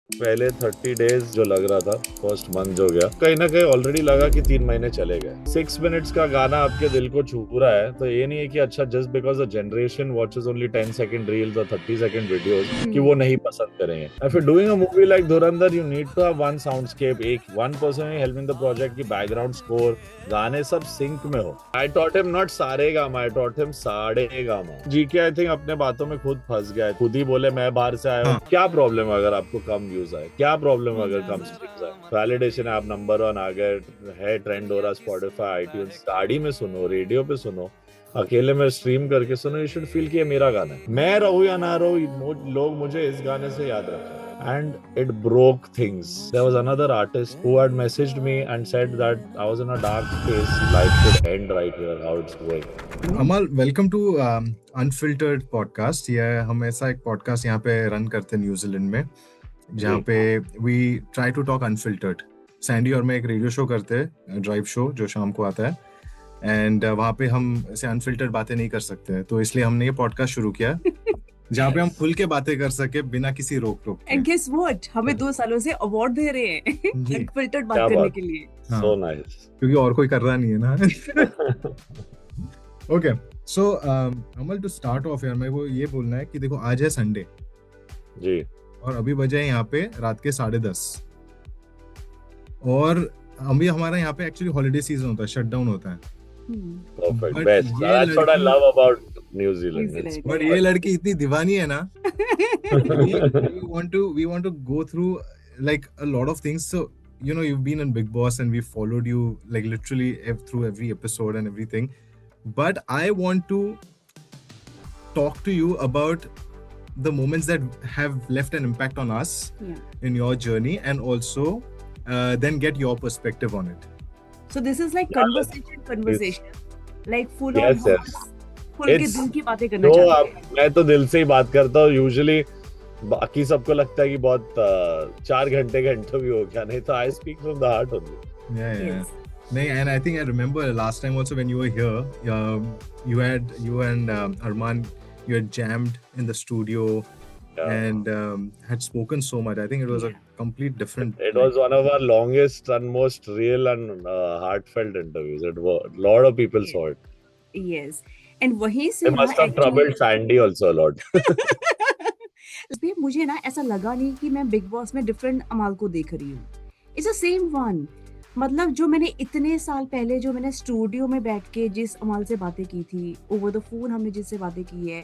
पहले 30 डेज जो लग रहा था, फर्स्ट मंथ जो गया, कहीं ना कहीं ऑलरेडी लगा कि 3 महीने चले गए। 6 मिनट्स का गाना आपके दिल को छू रहा है, तो ये नहीं है कि अच्छा just because the generation watches only 10 second reels और 30 सेकंड वीडियोस कि वो नहीं पसंद करेंगे। If you doing a movie like Dhurandhar, you need to have one soundscape, एक one person helping the project की बैकग्राउंड स्कोर, गाने सब सिंक में हो। I taught him not Saregama, I taught him साडेगामा। जीके आई थिंक अपने बातों में खुद फंस गया है, खुद ही बोले मैं बाहर से आया हूँ। क्या प्रॉब्लम है अगर आपको कम व्यूज आए, क्या प्रॉब्लम है अगर कम स्ट्रीम्स आए? वैलिडेशन है, आप नंबर 1 आ गए है, ट्रेंड हो रहा, स्पॉटिफाई, आईट्यून्स, गाड़ी में सुनो, रेडियो पे सुनो, अकेले में स्ट्रीम करके सुनो, यू शुड फील कि ये मेरा गाना है। मैं रहूं या ना रहूं, लोग मुझे इस गाने से याद रखें। And it broke things. There was another artist who had messaged me and said that I was in a dark space, life could end right here, how it's going. Amal, welcome to unfiltered podcast. ये हम ऐसा एक podcast यहाँ पे run करते हैं New Zealand में, जहाँ पे we try to talk unfiltered. Sandy और मैं एक रेडियो शो करते हैं, ड्राइव शो, जो शाम को आता है, एंड वहाँ पे हम ऐसे अनफिल्टर्ड बातें नहीं कर सकते, तो इसलिए हमने ये पॉडकास्ट शुरू किया जहाँ पे हम खुल के बातें कर सके बिना किसी रोक टोक के। एंड गेस व्हाट, हमें 2 सालों से अवार्ड दे रहे हैं अनफिल्टर्ड बात करने के लिए। So nice. क्योंकि और कोई कर रहा नहीं है ना। Okay, so Amal, to start off यार, मेरे को ये बोलना है कि देखो आज है संडे जी, और अभी बजे हैं यहाँ पे रात के 10:30, और अभी हमारा यहाँ पे एक्चुअली हॉलिडे सीजन होता है, शट डाउन होता है। perfect, But best. ये That's what I लड़की- love about New Zealand. It's but ये लड़की इतनी दीवानी है ना, we want to go through like a lot of things. So you know, you've been in Big Boss and we followed you like literally through every episode and everything, but I want to talk to you about the moments that have left an impact on us in your journey, and also then get your perspective on it. So this is like conversation, like full on Yes, yes. खुल के It's- दिल की बातें करना तो चाहते आप, हैं। मैं तो दिल से ही बात करता हूँ यूजुअली। बाकी सबको लगता है कि बहुत 4 घंटे का इंटरव्यू हो गया, नहीं तो I speak from the heart only. Yes. No, and I think I remember last time also when you were here, you and Arman, you had jammed in the studio and had spoken so much. I think it was a complete different. It was one of our longest and most real and heartfelt interviews. It was, a lot of people saw it. Yes. And वहीं से They must have troubled Sandy also a lot. भी मुझे ना ऐसा लगा नहीं कि मैं बिग बॉस में डिफरेंट अमाल को देख रही हूँ। It's a same one. मतलब जो मैंने इतने साल पहले जो मैंने स्टूडियो में बैठ के जिस अमाल से बातें की थी, ओवर द फोन हमने जिससे बातें की है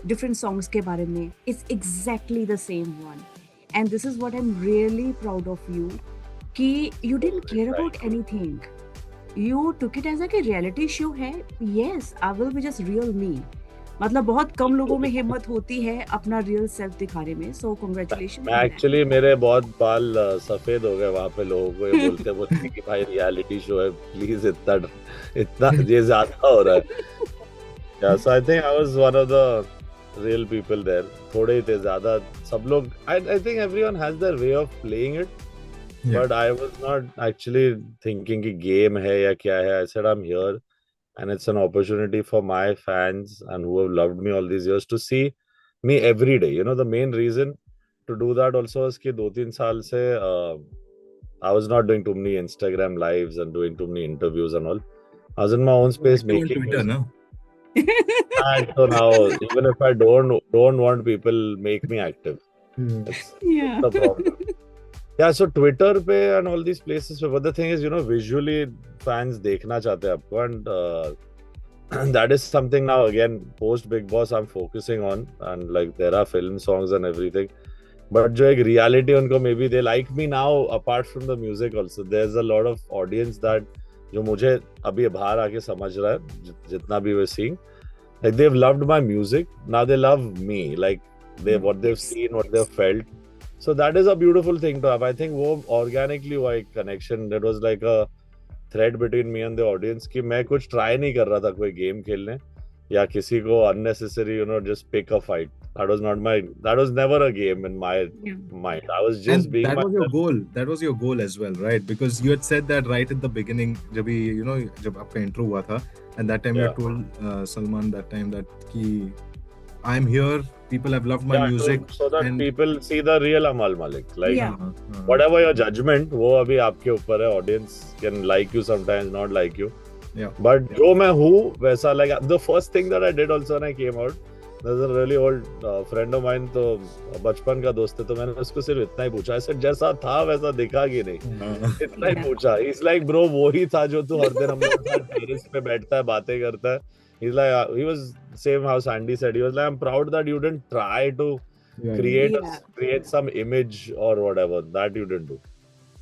डिफरेंट सॉन्ग्स के बारे में, it's exactly the same one. And this is what I am really proud of you कि you didn't care about anything, you took it as a reality show है। Yes, I will be just real me. मतलब बहुत कम लोगों में हिम्मत होती है अपना रियल सेल्फ दिखाने में। सो कांग्रेचुलेशन। मैं एक्चुअली, मेरे बहुत बाल सफेद हो गए वहां पे लोगों को ये बोलते बोलते कि भाई रियलिटी शो है, प्लीज इतना ये ज्यादा हो रहा है। Yeah, so I think I was one of the real people there. थोड़े ही थे, ज्यादा सब लोग, I think everyone has their way of playing it. Yeah. But I was not actually thinking कि game है या क्या है. I said I'm here and it's an opportunity for my fans and who have loved me all these years to see me every day. You know, the main reason to do that also is कि 2-3 साल से I was not doing too many Instagram lives and doing too many interviews and all. I was in my own space Active on making Twitter, music. no? And so now, even if I don't want people make me active. It's Yeah. the problem. Yeah, so Twitter पे and all these places पे, but the thing is, you know, visually fans देखना चाहते हैं आपको, and that is something now again post Big Boss I'm focusing on, and like there are film songs and everything, but जो एक reality उनको maybe they like me now apart from the music also. There's a lot of audience that जो मुझे अभी बाहर आके समझ रहा है, जितना भी we're seeing, like they've loved my music, now they love me, like what they've seen, what they've felt. So that is a beautiful thing to have. I think वो organically हुआ एक connection. That was like a thread between me and the audience कि मैं कुछ try नहीं कर रहा था कोई game खेलने या किसी को unnecessary, you know, just pick a fight. That was never a game in my mind. I was just And being that was your myself. goal. That was your goal as well, right? Because you had said that right at the beginning, जब भी, you know, जब आपका intro हुआ था, and that time you Yeah. had told Salman that time that कि I'm here, people have loved my Yeah, music, so that and people see the real Amal Malik. Like Yeah. whatever your judgment, वो अभी आपके ऊपर है. Audience can like you sometimes, not like you. Yeah. But जो मैं हूँ वैसा, like the first thing that I did also when I came out, there's a really old friend of mine, तो बचपन का दोस्त है, तो मैंने उसको सिर्फ इतना ही पूछा, ऐसे जैसा था वैसा दिखा कि नहीं, इतना ही पूछा. He's like, bro, वो ही था जो तू हर दिन हम लोग के साथ टेरेस पे बैठता है, बातें करता है. He's like, he was same how Sandy said. He was like, I'm proud that you didn't try to create Yeah. create some image or whatever. That you didn't do.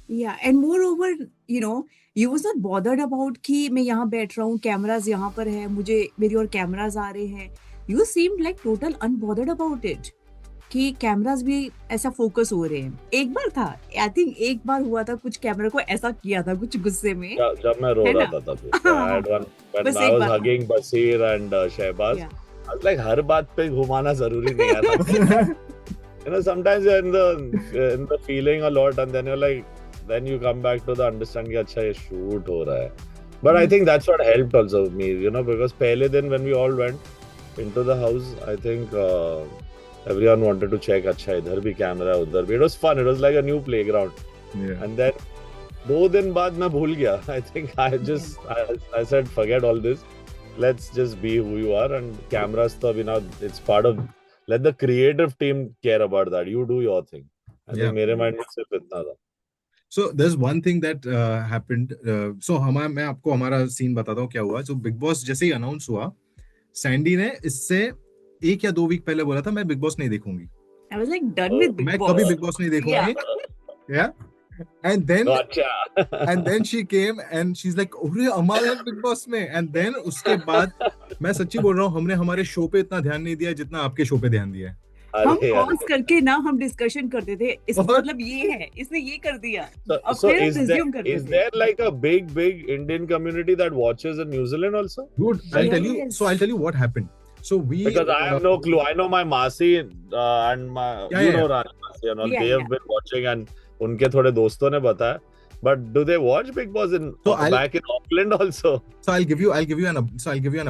Yeah, and moreover, you know, you was not bothered about कि मैं यहाँ बैठ रहा हूँ, cameras यहाँ पर है, मुझे मेरी और कैमरास आ रहे हैं. You seemed like total unbothered about it. कि कैमरास भी ऐसा फोकस हो रहे हैं. एक बार था, आई थिंक एक बार हुआ था, कुछ कैमरा को ऐसा किया था कुछ गुस्से में. जब मैं रो है रहा ना? था तब. I had one when बस I एक was bar. hugging Basir and Shehbaz. Yeah. I was like, हर बात पे घुमाना जरूरी नहीं है. You know, sometimes you're in the feeling a lot, and then you're like, then you come back to the understanding कि अच्छा ये shoot हो रहा है. But I think that's what helped also me, you know, because पहले दिन when we all went into the house, I think everyone wanted to check अच्छा इधर भी कैमरा है उधर भी. It was fun. It was like a new playground. Yeah. And then 2 दिन बाद मैं भूल गया. I think I said forget all this. Let's just be who you are, and cameras तो अभी now it's part of. Let the creative team care about that. You do your thing. I think मेरे mind में सिर्फ इतना था. So there's one thing that happened. So मैं आपको हमारा सीन बताता हूँ क्या हुआ. So Big Boss जैसे ही अनाउंस हुआ, सैंडी ने इससे 1 या 2 वीक पहले बोला था मैं बिग बॉस नहीं देखूंगी. I was like done with Big मैं Boss. कभी बिग बॉस नहीं देखूंगी. Yeah. And then and then she came and she's like, अरे अमल है बिग बॉस में. And then उसके बाद मैं सच्ची बोल रहा हूँ, हमने हमारे शो पे इतना ध्यान नहीं दिया जितना आपके शो पे ध्यान दिया है. हम पॉज करके ना हम डिस्कशन करते थे, इसका मतलब ये है, इसने ये कर दिया. So is there like a big Indian community that watches in New Zealand also? Dude, I'll tell you. So I'll tell you what happened. So we because I have no clue. I know my Masi and my know Rani Masi and all. They have been watching and उनके थोड़े दोस्तों ने बताया. But do they watch Big Boss back in Auckland also? So I'll give you an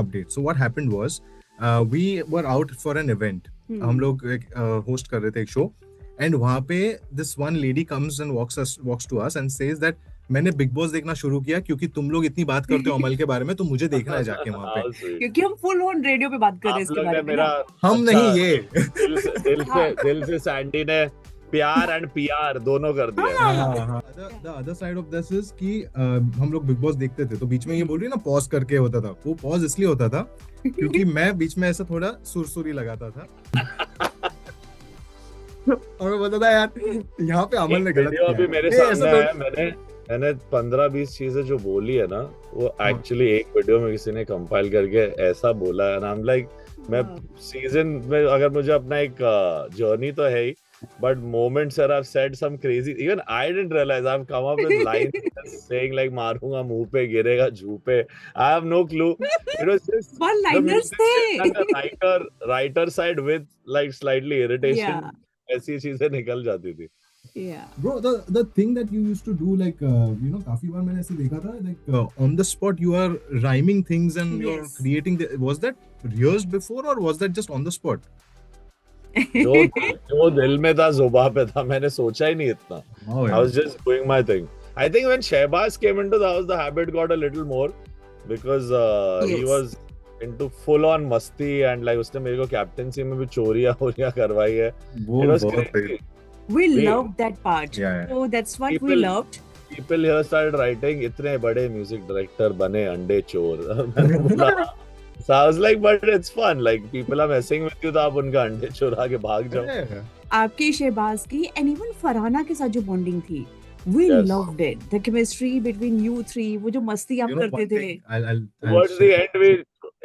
update. So what happened was we were out for an event. हम लोग host कर रहे थे एक शो, and वहाँ पे this one lady comes and walks to us and says that मैंने big boss देखना शुरू किया क्योंकि तुम लोग इतनी बात करते हो अमल के बारे में, तो मुझे देखना है जाके वहाँ पे. क्योंकि हम फुल ऑन रेडियो पे बात कर रहे हैं इसके बारे में. हम नहीं, ये दिल से सैंडी ने प्यार एंड पीआर दोनों कर दिया. The other side of this is कि हम लोग बिग बॉस देखते थे, तो बीच में ये बोल रही ना पॉज करके होता था. वो पॉज इसलिए होता था क्योंकि मैं बीच में ऐसा थोड़ा सुरसुरी लगाता था और मैं बोलता था यार यहाँ पे अमल ने गलत किया. अभी मेरे सामने है, मैंने 15-20 चीजें जो बोली है ना, वो एक्चुअली एक वीडियो में किसी ने कंपाइल करके ऐसा बोला है. आई एम लाइक, मैं सीजन में अगर मुझे अपना एक जर्नी तो है ही, but moments where I've said some crazy, even I didn't realize I've come up with lines saying like मारूंगा मुंह पे गिरेगा झूपे. I have no clue. It was just one liners थे. Writer side with like slightly irritation. ऐसी चीजें निकल जाती थी. Yeah. Bro, the thing that you used to do, like you know, काफी बार मैंने ऐसे देखा था, like on the spot you are rhyming things and you're creating. Was that rehearsed before or was that just on the spot? जो दिल में था जुबान पे था, मैंने सोचा ही नहीं इतना. I was just doing my thing. I think when Shehbaz came into the house, the habit got a little more because he was into full on मस्ती and like उसने मेरे को कैप्टेंसी में भी चोरियां करवाई है. It was crazy. We loved that part. So that's what we loved. People here started writing, इतने बड़े म्यूजिक डायरेक्टर बने अंडे चोर. So I was like, but it's fun. Like people are messing with you, तो आप उनका अंडे चुरा के भाग जाओ. आपकी शहबाज की and even फरहाना के साथ जो बॉन्डिंग थी, we loved it. The chemistry between you three, वो जो मस्ती आप करते थे. Towards the end we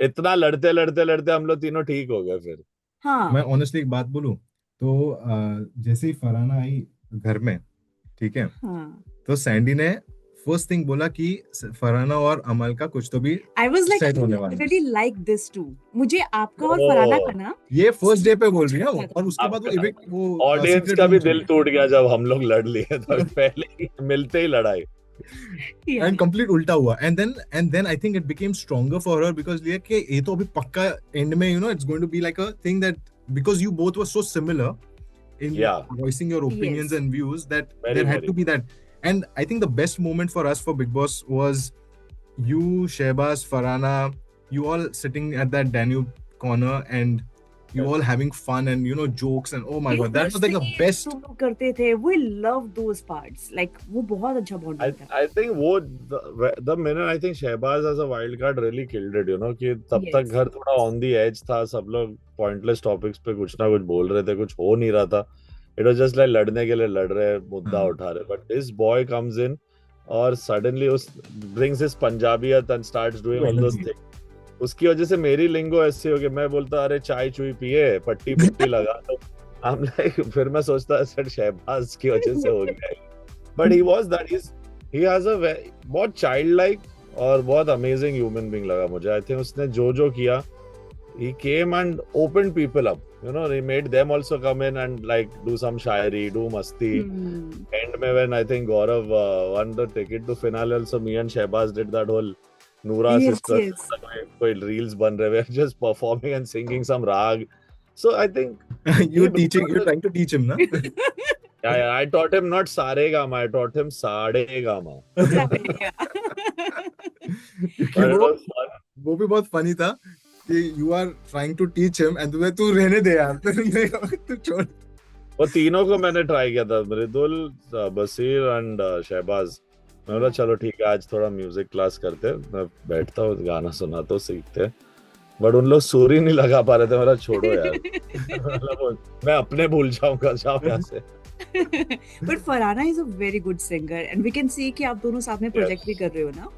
इतना लड़ते हम लोग तीनों ठीक हो गए फिर. हाँ. मैं honestly एक बात बोलूं तो जैसे ही फरहाना आई घर में, ठीक है, तो सैंडी ने फर्स्ट थिंग बोला कि फरहाना और अमल का कुछ तो भी सेट होने वाला है. I really like this too. मुझे आपका और फरहाना का ना, ये फर्स्ट डे पे बोल रही है वो, और उसके बाद वो ऑडियंस का भी दिल टूट गया जब हम लोग लड़ लिए. तो पहले ही मिलते ही लड़ाई. Yeah. एंड कंप्लीट उल्टा हुआ and then I think it became stronger for her because ये तो अभी पक्का एंड में it's going to be like a thing that because you both were so similar in Yeah. voicing your opinions Yes. and views that Very, there had very. to be that. And I think the best moment for us for Big Boss was you, Shehbaz, Farhana, you all sitting at that Danube corner and you Yes. all having fun and jokes and oh my ये god, that was like the मस्ती best. तुम लोग करते थे, we love those parts, like वो बहुत अच्छा I bonding था. I think वो the minute I think Shehbaz as a wild card really killed it, कि तब तक Yes. घर थोड़ा on the edge था, सब लोग pointless topics पे कुछ ना कुछ बोल रहे थे, कुछ हो नहीं रहा था. It was just like लड़ने के लिए लड़ रहे, मुद्दा हाँ. उठा रहे. But this boy comes in और suddenly brings his Punjabiyat and starts doing all those things. उसकी वजह से मेरी लिंगो ऐसी हो गई, मैं बोलता अरे चाय चुई पिए, पट्टी पुट्टी लगा तो I'm like, फिर मैं सोचता सर शहबाज की वजह से हो गया. But he was that he has a बहुत चाइल्ड लाइक और बहुत अमेजिंग ह्यूमन बीइंग लगा मुझे. आई थिंक उसने जो किया, he came and opened people up, he made them also come in and like do some Shayari, do मस्ती. End में when I think Gaurav won the ticket to finale also, me and Shehbaz did that whole Noora Yes, sisters yes. कोई reels बन रहे, we are just performing and singing some rag. So I think You're trying to teach him, na? yeah, I taught him not Saregama, I taught him साडेगामा. क्योंकि But it was fun. वो भी बहुत funny था कि you are trying to teach him and तू रहने दे यार, तू छोड़. वो तीनों को मैंने ट्राई किया था, मृदुल, बसीर एंड शहबाज. मैं बोला चलो ठीक है, आज थोड़ा म्यूजिक क्लास करते हैं, मैं बैठता हूँ गाना सुनाता हूँ, सीखते हैं. बट उन लोग सुर ही नहीं लगा पा रहे थे. मेरा छोड़ो यार, मतलब मैं अपने भूल जाऊंगा, जाओ यहाँ से. But Farhana is a very good singer and we can see कि आप दोनों साथ में प्रोजेक्ट भी कर रहे हो ना.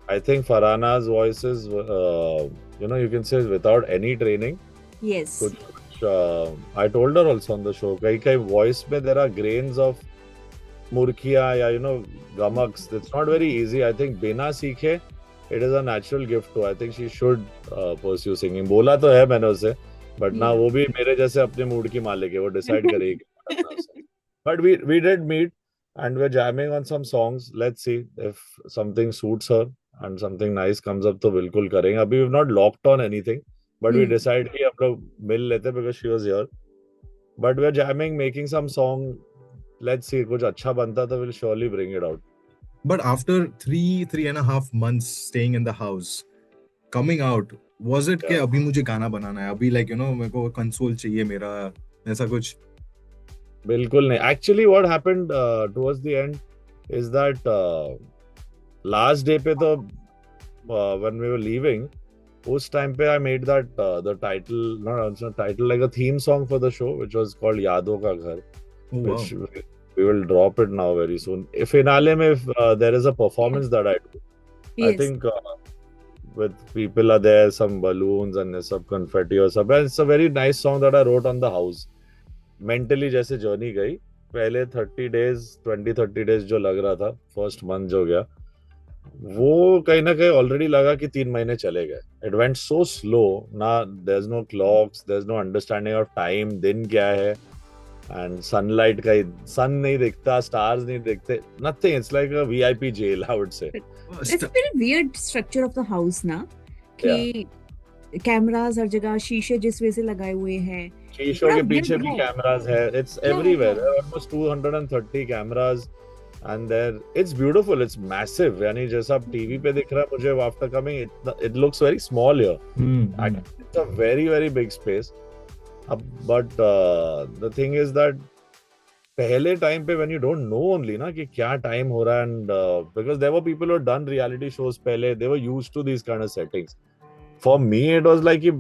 I think Farhana's voice is, you can say without any training. Yes. I told her also on the show, कई voice में there are grains of मुर्खिया या gamaks. It's not very easy. I think बिना सीखे it is a natural gift too. I think she should pursue singing. बोला तो है मैंने उसे, but ना वो भी मेरे जैसे अपने मूड की मालिक है, वो डिसाइड करेगी. But we did meet and we're jamming on some songs. Let's see if something suits her and something nice comes up तो बिल्कुल करेंगे. अभी we've not locked on anything, but we decide कि हम लोग मिल लेते because she was here. But we're jamming, making some song. Let's see, कुछ अच्छा बनता तो we'll surely bring it out. But after 3.5 months staying in the house, coming out, was it कि अभी मुझे गाना बनाना है, अभी like मेरे को कंसोल चाहिए मेरा, ऐसा कुछ? बिल्कुल नहीं. Actually what happened towards the end is that last day पे तो when we were leaving, उस time पे I made that the title, not title, like a theme song for the show which was called यादों का घर. Oh, wow. Which we will drop it now very soon. Finale में if there is a performance that I do, Yes. I think with people are there, some balloons and some confetti or something. It's a very nice song that I wrote on the house. Mentally जैसे journey गई, पहले 30 days जो लग रहा था, first month जो गया, वो कहीं ना कहीं already लगा कि 3 महीने चले गए. It went so slow. ना there's no clocks, there's no understanding of time, दिन क्या है, and sunlight का sun नहीं दिखता, stars नहीं दिखते, nothing. It's like a VIP jail, I would say. It's a very weird structure of the house ना, कि कैमरास हर जगह, शीशे जिस वजह से लगाए हुए हैं, शीशों के पीछे भी कैमरास है. It's everywhere. There are almost 230 cameras and there it's beautiful, it's massive. यानी जैसा टीवी पे दिख रहा है मुझे after coming, it looks very small here. It's a very very big space. But the thing is that पहले time पे when you don't know only ना कि क्या टाइम हो रहा है, and because there were people who had done reality shows पहले, they were used to these kind of settings. For me it was like कि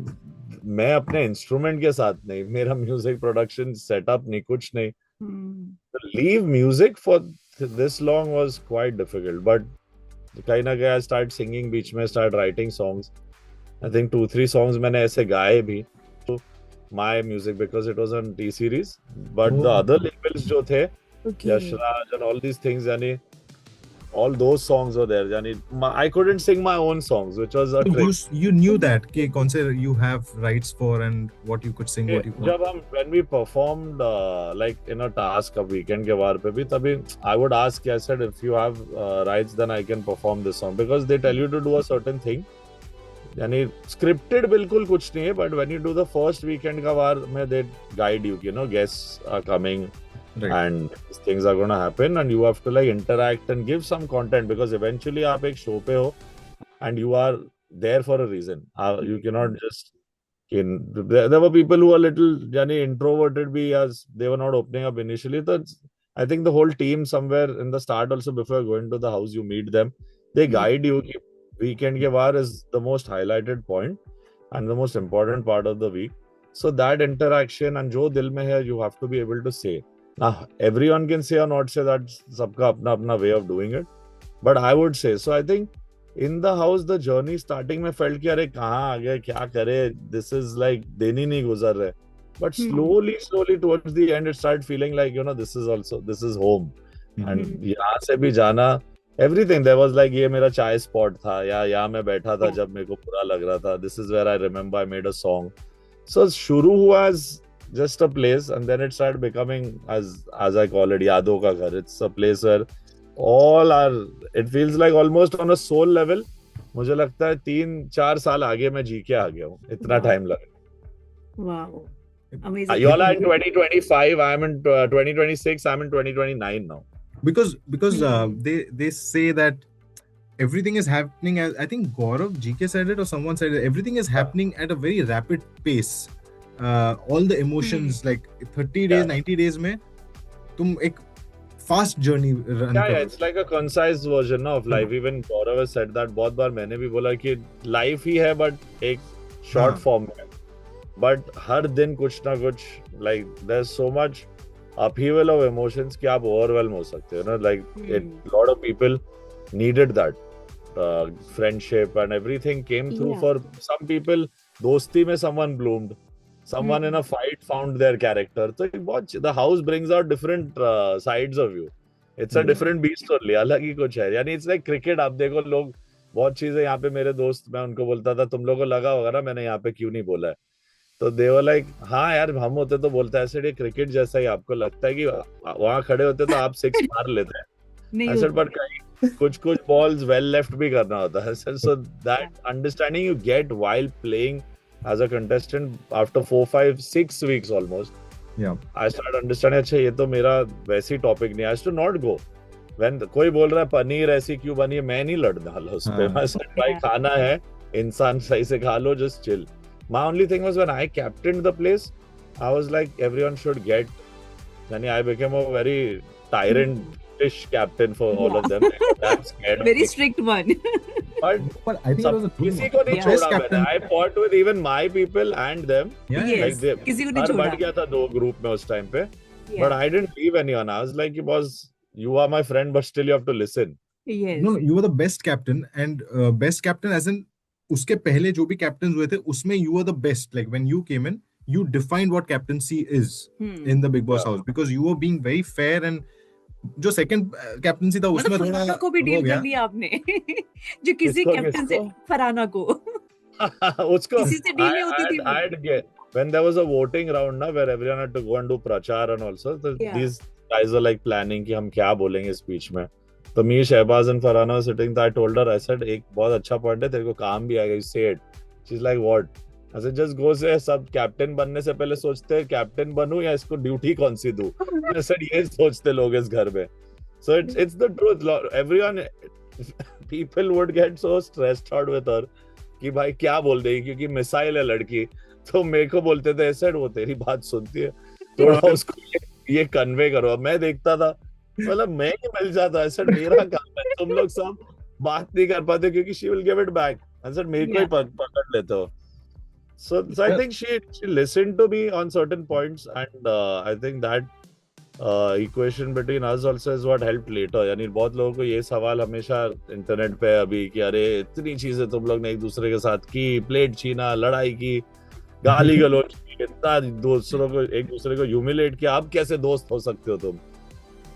मैं अपने इंस्ट्रूमेंट के साथ नहीं, मेरा म्यूजिक प्रोडक्शन सेटअप नहीं, कुछ नहीं. To leave music for this long was quite difficult, but कहीं ना कहीं I started singing बीच में, started writing songs. I think 2-3 songs मैंने ऐसे गाए भी. My music because it was on T series, but the other labels जो थे, Yash Raj and all these things, यानी all those songs were there. Yani, I couldn't sing my own songs, which was a trick. You knew that कि कौन से you have rights for and what you could sing, what you could. जब हम when we performed like in a task a weekend के बार पे भी तभी I would ask, I said, if you have rights then I can perform this song, because they tell you to do a certain thing. यानी scripted बिल्कुल कुछ नहीं है, but when you do the first weekend का बार में they guide you, you know, guests are coming. Right. And these things are gonna happen and you have to like interact and give some content, because eventually आप एक show पे हो and you are there for a reason. You cannot just there were people who were little yani introverted bhi, as they were not opening up initially. So I think the whole team somewhere in the start also, before going to the house, you meet them, they guide you. Weekend ke bar is the most highlighted point and the most important part of the week. So that interaction and jo dil mein hai, you have to be able to say. Now, everyone can say or not say, that sabka apna way of doing it. But I would say, so I think in the house, the journey starting में felt कि अरे कहाँ आ गए, क्या करे, this is like दिन ही नहीं गुजर रहे. But slowly towards the end, it started feeling like, you know, this is home. And यहाँ से भी जाना, everything, there was like ये मेरा चाय spot था, या यहाँ मैं बैठा था जब मेरे को बुरा लग रहा था. This is where I remember I made a song. So शुरू हुआ as just a place, and then it started becoming, as I call it, यादों का घर. It's a place where all are, it feels like almost on a soul level. मुझे लगता है 3-4 साल आगे मैं जी के आ गया हूँ, इतना टाइम लगा. Wow, amazing. You all are in 2025, I am in 2026, I am in 2029 now. Because they say that everything is happening, as I think Gaurav GK said it or someone said it, everything is happening at a very rapid pace. All the emotions, like 30 days, 90 days में तुम एक fast journey run yeah, it's like a concise version of life. Even Gaurav has said that. बहुत बार मैंने भी बोला कि life ही है, but एक short form में. But हर दिन कुछ ना कुछ, like there's so much upheaval of emotions कि आप overwhelm हो सकते हो, you know, like a lot of people needed that friendship and everything came through. For some people, दोस्ती में someone bloomed. Someone in a fight found their character. So the house brings out different sides of you. It's a different beast only. अलग ही कुछ है. यानी it's like cricket. आप देखो लोग बहुत चीजें यहाँ पे, मेरे दोस्त, मैं उनको बोलता था तुम लोगों को लगा होगा ना मैंने यहाँ पे क्यों नहीं बोला है, तो they were like हाँ यार हम होते तो बोलते ऐसे, ये क्रिकेट जैसा ही आपको लगता है कि वहाँ खड़े होते तो आप 6 मार लेते हैं ऐसे, बट कुछ balls well left भी करना होता है. So that understanding you get while playing as a contestant after 4, 5, 6 weeks almost. Yeah. I started understanding, अच्छा ये तो मेरा वैसी टॉपिक नहीं. I used to not go. When कोई बोल रहा है पनीर ऐसी क्यों बनी है, मैं नहीं लड़ने वाला उस पे. मैं said भाई खाना है, इंसान सही से खा लो, just chill. My only thing was when I captained the place, I was like everyone should get. यानी I became a very tyrant-ish captain for all of them. I'm scared. Very strict one. But I think it was a good किसी को नहीं छोड़ा मैंने. I fought with even my people and them. Yes. Like किसी को नहीं हर छोड़ा. बढ़ गया था 2 ग्रुप में उस टाइम पे. But I didn't leave anyone. I was like, boss, you are my friend, but still you have to listen. Yes. No, you were the best captain, and best captain as in उसके पहले जो भी captains हुए थे उसमें you were the best. Like when you came in, you defined what captaincy is in the Big Boss house, because you were being very fair. And जो second captaincy था उसमें थोड़ा को भी डील कर लिया आपने जो किसी कैप्टन से, फरहाना को उसको किसी से डील नहीं होती थी. When there was a voting round ना, where everyone had to go and do प्रचार and also these guys were like planning कि हम क्या बोलेंगे स्पीच में. तो मी, Shahbaz and Farhana were sitting there. I told her, I said एक बहुत अच्छा पॉइंट है, तेरे को काम भी आएगा, you say it. She's like what? I said just go say. सब कैप्टन बनने से पहले सोचते हैं कैप्टन बनूं या इसको ड्यूटी कौन सी दूं. I said ये सोचते लोग इस घर में. So it's the truth. Everyone, people would get so stressed out with her कि भाई क्या बोल देगी, क्योंकि मिसाइल है लड़की. तो मेरे को बोलते थे ऐसे, वो तेरी बात सुनती है, थोड़ा उसको ये कन्वे करो. मैं देखता था, मतलब मैं ही मिल जाता. ऐसे मेरा काम है, तुम लोग सब बात नहीं कर पाते क्योंकि she will give it back. ऐसे मेरे को ही पकड़ लेते हो. So I think she listened to me on certain points, and I think that equation between us also is what helped later. यानी बहुत लोगों को ये सवाल हमेशा इंटरनेट पे अभी कि अरे इतनी चीजें तुम लोग ने एक दूसरे के साथ की, प्लेट छीना, लड़ाई की, गाली गलौज की, इतना दूसरों को एक दूसरे को ह्यूमिलेट किया, अब कैसे दोस्त हो सकते हो तुम.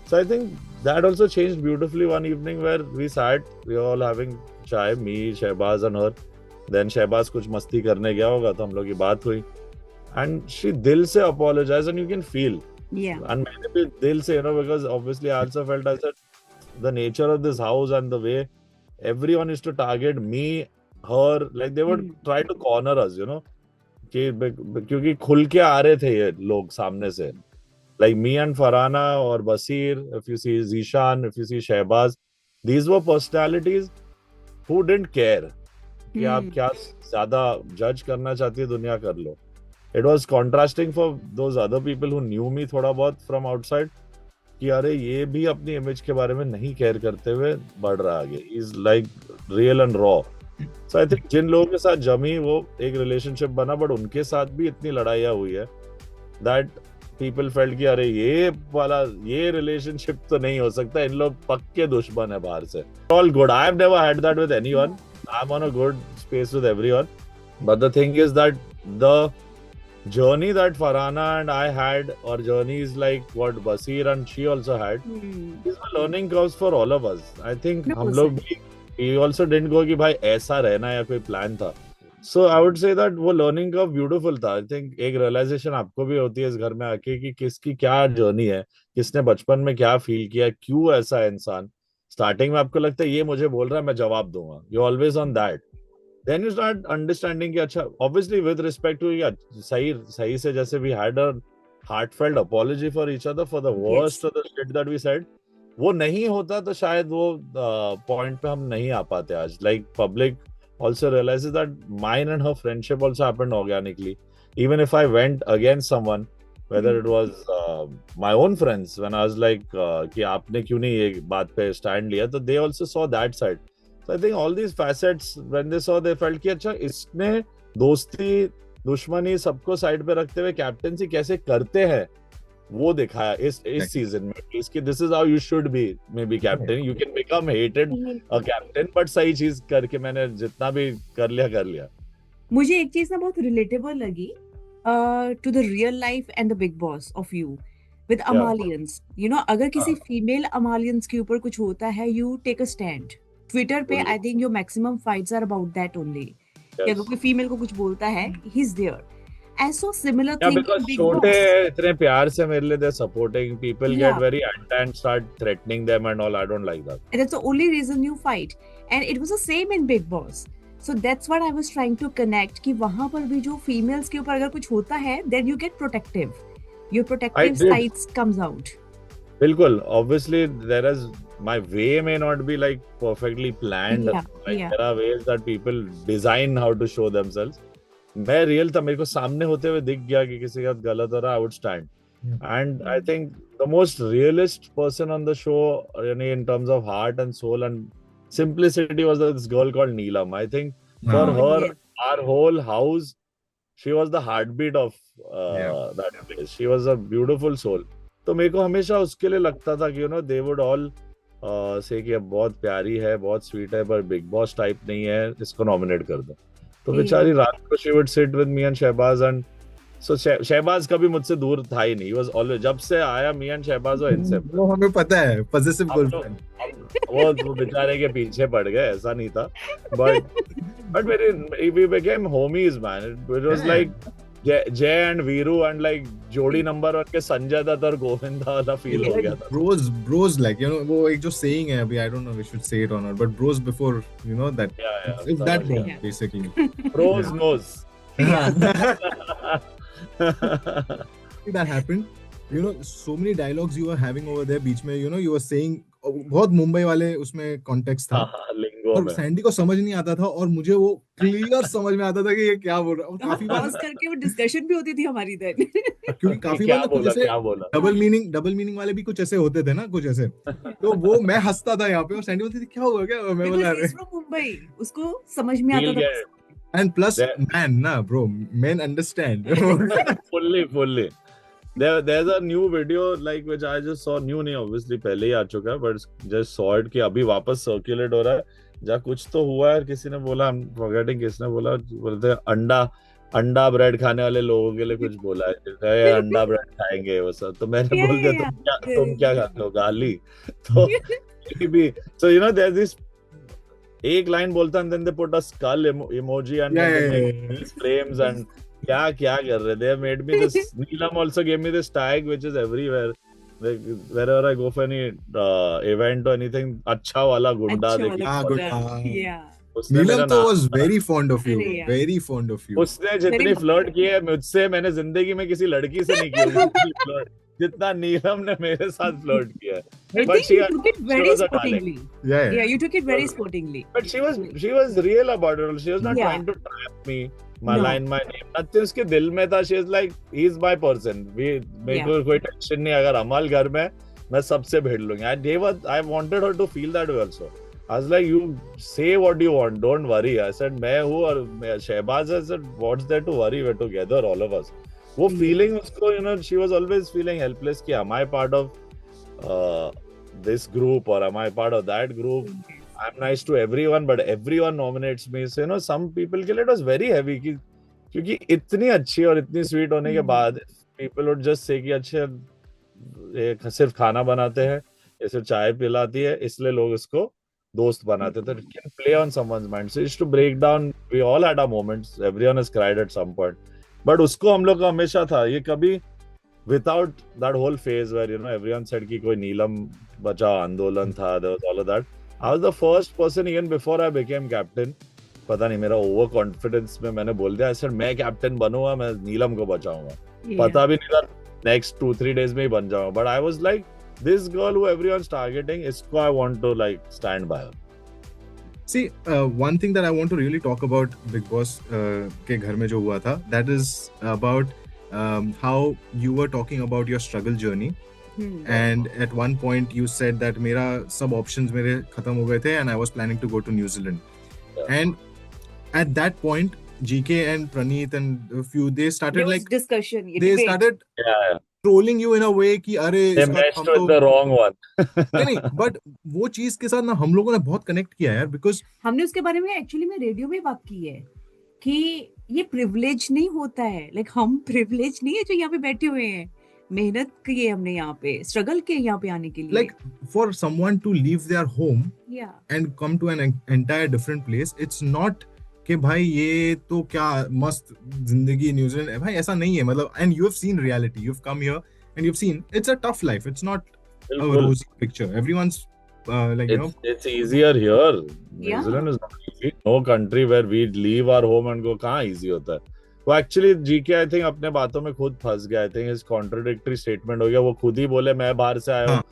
So I think that also changed beautifully one evening where we sat, we were all having chai, me, Shehbaz and her. Then Shehbaz कुछ मस्ती करने गया होगा तो हम लोग की बात हुई. And she दिल से apologized and you can feel. Yeah. And मैंने भी दिल से, because obviously I also felt, I said, the nature of this house and the way everyone used to target me, her, like they would try to corner us, क्योंकि खुल के आ रहे थे ये लोग सामने से. Like me and Farhana or Basir, if you see Zishan, if you see Shehbaz, these were personalities who didn't care कि आप क्या ज्यादा जज करना चाहती है दुनिया कर लो. It was contrasting for those other people who knew me थोड़ा बहुत from outside कि अरे ये भी अपनी इमेज के बारे में नहीं केयर करते हुए बढ़ रहा आगे. He's like real and raw. So I think जिन लोगों के साथ जमी वो एक रिलेशनशिप बना, बट उनके साथ भी इतनी लड़ाइयाँ हुई है that people felt कि अरे ये रिलेशनशिप तो नहीं हो सकता, इन लोग पक्के दुश्मन है बाहर से. All good. I have never had that with anyone. I'm on a good space with everyone. But the thing is that the journey that Farhana and I had, or journeys like what Basir and she also had, these were learning curves for all of us. I think हम लोग भी, we also didn't go कि भाई ऐसा रहना या कोई plan था. So I would say that वो learning curve beautiful था. I think एक realization आपको भी होती है इस घर में आके कि किसकी क्या जर्नी है, किसने बचपन में क्या फील किया, क्यों ऐसा है इंसान. स्टार्टिंग में आपको लगता है ये मुझे बोल रहा है मैं जवाब दूंगा. You always on that. Then you start understanding कि अच्छा, obviously with respect to सही से, जैसे we had a heartfelt apology for each other for the worst of the shit that we said. वो नहीं होता तो शायद वो point पे हम नहीं आ पाते आज. Like public also realizes that mine and her friendship also happened organically. Even if I went against someone, whether it was my own friends, when I was like कि आपने क्यों नहीं ये बात पे stand लिया, तो they also saw that side. So I think all these facets, when they saw, they felt कि अच्छा इसने दोस्ती दुश्मनी सबको साइड पे रखते हुए कैप्टेंसी कैसे करते हैं वो दिखाया इस सीजन में. इसकी this is how you should be may be captain. You can become hated a captain, but सही चीज करके मैंने जितना भी कर लिया. मुझे एक चीज ना बहुत रिलेटेबल लगी to the real life and the Bigg Boss of you with Amaalians. अगर किसी फीमेल अमालियंस के ऊपर कुछ होता है, you take a stand. Twitter पे I think your maximum fights are about that only. कि अगर कोई फीमेल को कुछ बोलता है, he is there. Also similar thing in Bigg Boss. छोटे इतने प्यार से मेरे लिए they supporting people get very anti and start threatening them and all. I don't like that. That's the only reason you fight. And it was the same in Big Boss. So that's what I was trying to connect कि वहाँ पर भी जो females के ऊपर अगर कुछ होता है, then you get protective. Your protective sides comes out. बिल्कुल. Obviously there is, my way may not be like perfectly planned. There are ways that people design how to show themselves. मैं real था, मेरे को सामने होते हुए दिख गया कि किसी का गलत हो रहा, I would stand. And I think the most realist person on the show, in terms of heart and soul and simplicity, was this girl called Neelam. I think for her, our whole house, she was the heartbeat of that place. She was a beautiful soul. तो मेरे को हमेशा उसके लिए लगता था कि they would all say कि अब बहुत प्यारी है, बहुत स्वीट है, पर बिग बॉस टाइप नहीं है, इसको नॉमिनेट कर दो. तो बेचारी रात को she would sit with me and Shehbaz, and so Shehbaz कभी मुझसे दूर था ही नहीं. He was always, जब से आया me and Shehbaz वो इनसे, वो हमें पता है, possessive girlfriend. वो बेचारे के पीछे पड़ गए, ऐसा नहीं था. But we became homies, man. It was like Jay and Veeru and like जोड़ी नंबर 1 के संजय दत्त और गोविंदा वाला फील हो गया था. Bros, like वो एक जो saying है अभी, I don't know we should say it or not, but bros before that. It's that bro basically. Bros knows. That happened. So many dialogues you were having over there बीच में, you were saying बहुत मुंबई वाले उसमें context था. और Sandy को समझ नहीं आता था और मुझे वो क्लियर समझ में आता था कि ये क्या बोल रहा है. काफी बार करके वो डिस्कशन भी होती थी हमारी देन. क्योंकि काफी बार कुछ ऐसे डबल मीनिंग वाले भी कुछ ऐसे होते थे ना, कुछ ऐसे. तो वो मैं हंसता था यहाँ पे और सैंडी बोलती थी क्या हुआ क्या. मैं बोला अरे मुंबई, उसको समझ में आता था. And plus man na bro, men understand. fully. There's a new video like which I just saw, new नहीं obviously पहले ही आ चुका है, but just saw it कि अभी वापस circulate हो रहा है. जहाँ कुछ तो हुआ है, किसी ने बोला, I'm forgetting किसने बोलते हैं अंडा अंडा ब्रेड खाने वाले लोगों के लिए कुछ बोला है, "ए, अंडा ब्रेड खाएंगे वो सब।" तो मैंने Yeah, बोल दिया yeah, तुम क्या खाते हो, गाली? तो भी so you know there's this एक लाइन बोलता and then they put a skull emoji and then they make these frames and क्या क्या कर रहे? They have made me this. Neelam also gave me this tag which is everywhere. Like wherever I go for any event or anything, अच्छा वाला गुंडा अच्छा देखिए। वाला good. गुंडा, yeah. उसने मेरा Neelam तो नाम was very fond of you, अरे यार। very fond of you. उसने जितनी Very फ्लर्ट की है मुझसे, मैंने जिंदगी में किसी लड़की से नहीं की होगी उतनी फ्लर्ट जितना नीलम ने मेरे साथ फ्लर्ट किया है। I But think she you took it very was a darling. sportingly. Yeah. Yeah, you took it very sportingly. But she was real about it. She was not Yeah. trying to trap me, my No. line, my name. Nothing उसके दिल में था. She is like, he's my person. मेरे को कोई tension नहीं, अगर अमल घर में मैं सबसे भिड़ लूंगी. I wanted her to feel that way also. I was like, you say what you want, don't worry. I said, मैं हूँ और शहबाज है. I said, what's there to worry? We're together, all of us. वो feeling उसको, you know, she was always feeling helpless कि am I part of this group or am I part of that group? I'm nice to everyone, but everyone nominates me. So, you know, some people के लिए it was very heavy क्योंकि इतनी अच्छी और इतनी sweet होने के बाद people would just say कि अच्छे ये सिर्फ खाना बनाते हैं, ये सिर्फ चाय पिलाती है, इसलिए लोग इसको दोस्त बनाते थे. It can play on someone's mind. So, just to break down, we all had our moments. Everyone has cried at some point. But उसको हम लोग का हमेशा था, ये कभी without that whole phase where, you know, everyone said कि कोई नीलम बचाओ आंदोलन था, there was all of that. I was the first person even before I became captain. पता नहीं मेरा ओवर कॉन्फिडेंस में मैंने बोल दिया सर मैं कैप्टन बनूंगा, मैं नीलम को बचाऊंगा. पता भी नहीं था नेक्स्ट 2-3 days में ही बन जाऊंगा. But I was like this girl who everyone's targeting, इसको I want to like stand by her. See, one thing that I want to really talk about Big Boss के घर में जो हुआ था, that is about how you were talking about your struggle journey. And at one point you said that मेरा सब options मेरे खत्म हो गए थे and I was planning to go to New Zealand. And at that point, GK and Praneeth and a few, they started There was like discussion, they debate. started Yeah. trolling you in a way कि अरे They इस बार matched हम with the wrong one. नहीं but वो चीज के साथ ना हम लोगों ने बहुत कनेक्ट किया यार, बिकॉज हमने उसके बारे में एक्चुअली में रेडियो में बात की है कि ये प्रिविलेज नहीं होता है. लाइक हम प्रिविलेज नहीं है जो यहाँ पे बैठे हुए हैं, मेहनत की है हमने यहाँ पे, स्ट्रगल किए यहाँ पे आने के लिए. like for someone to leave their home yeah, and come to an entire different place, it's not कि भाई ये तो क्या मस्त जिंदगी न्यूजीलैंड है, भाई ऐसा नहीं है. मतलब and you have seen reality, you've come here and you've seen it's a tough life, it's not a rosy picture. Everyone's like you know It's easier here. New Yeah. Zealand is not easy. No country where we leave our home and go कहाँ easy होता है. वो actually GK I think अपने बातों में खुद फंस गया. आई थिंक इस कॉन्ट्राडिक्टरी स्टेटमेंट हो गया. वो खुद ही बोले मैं बाहर से आया हूँ,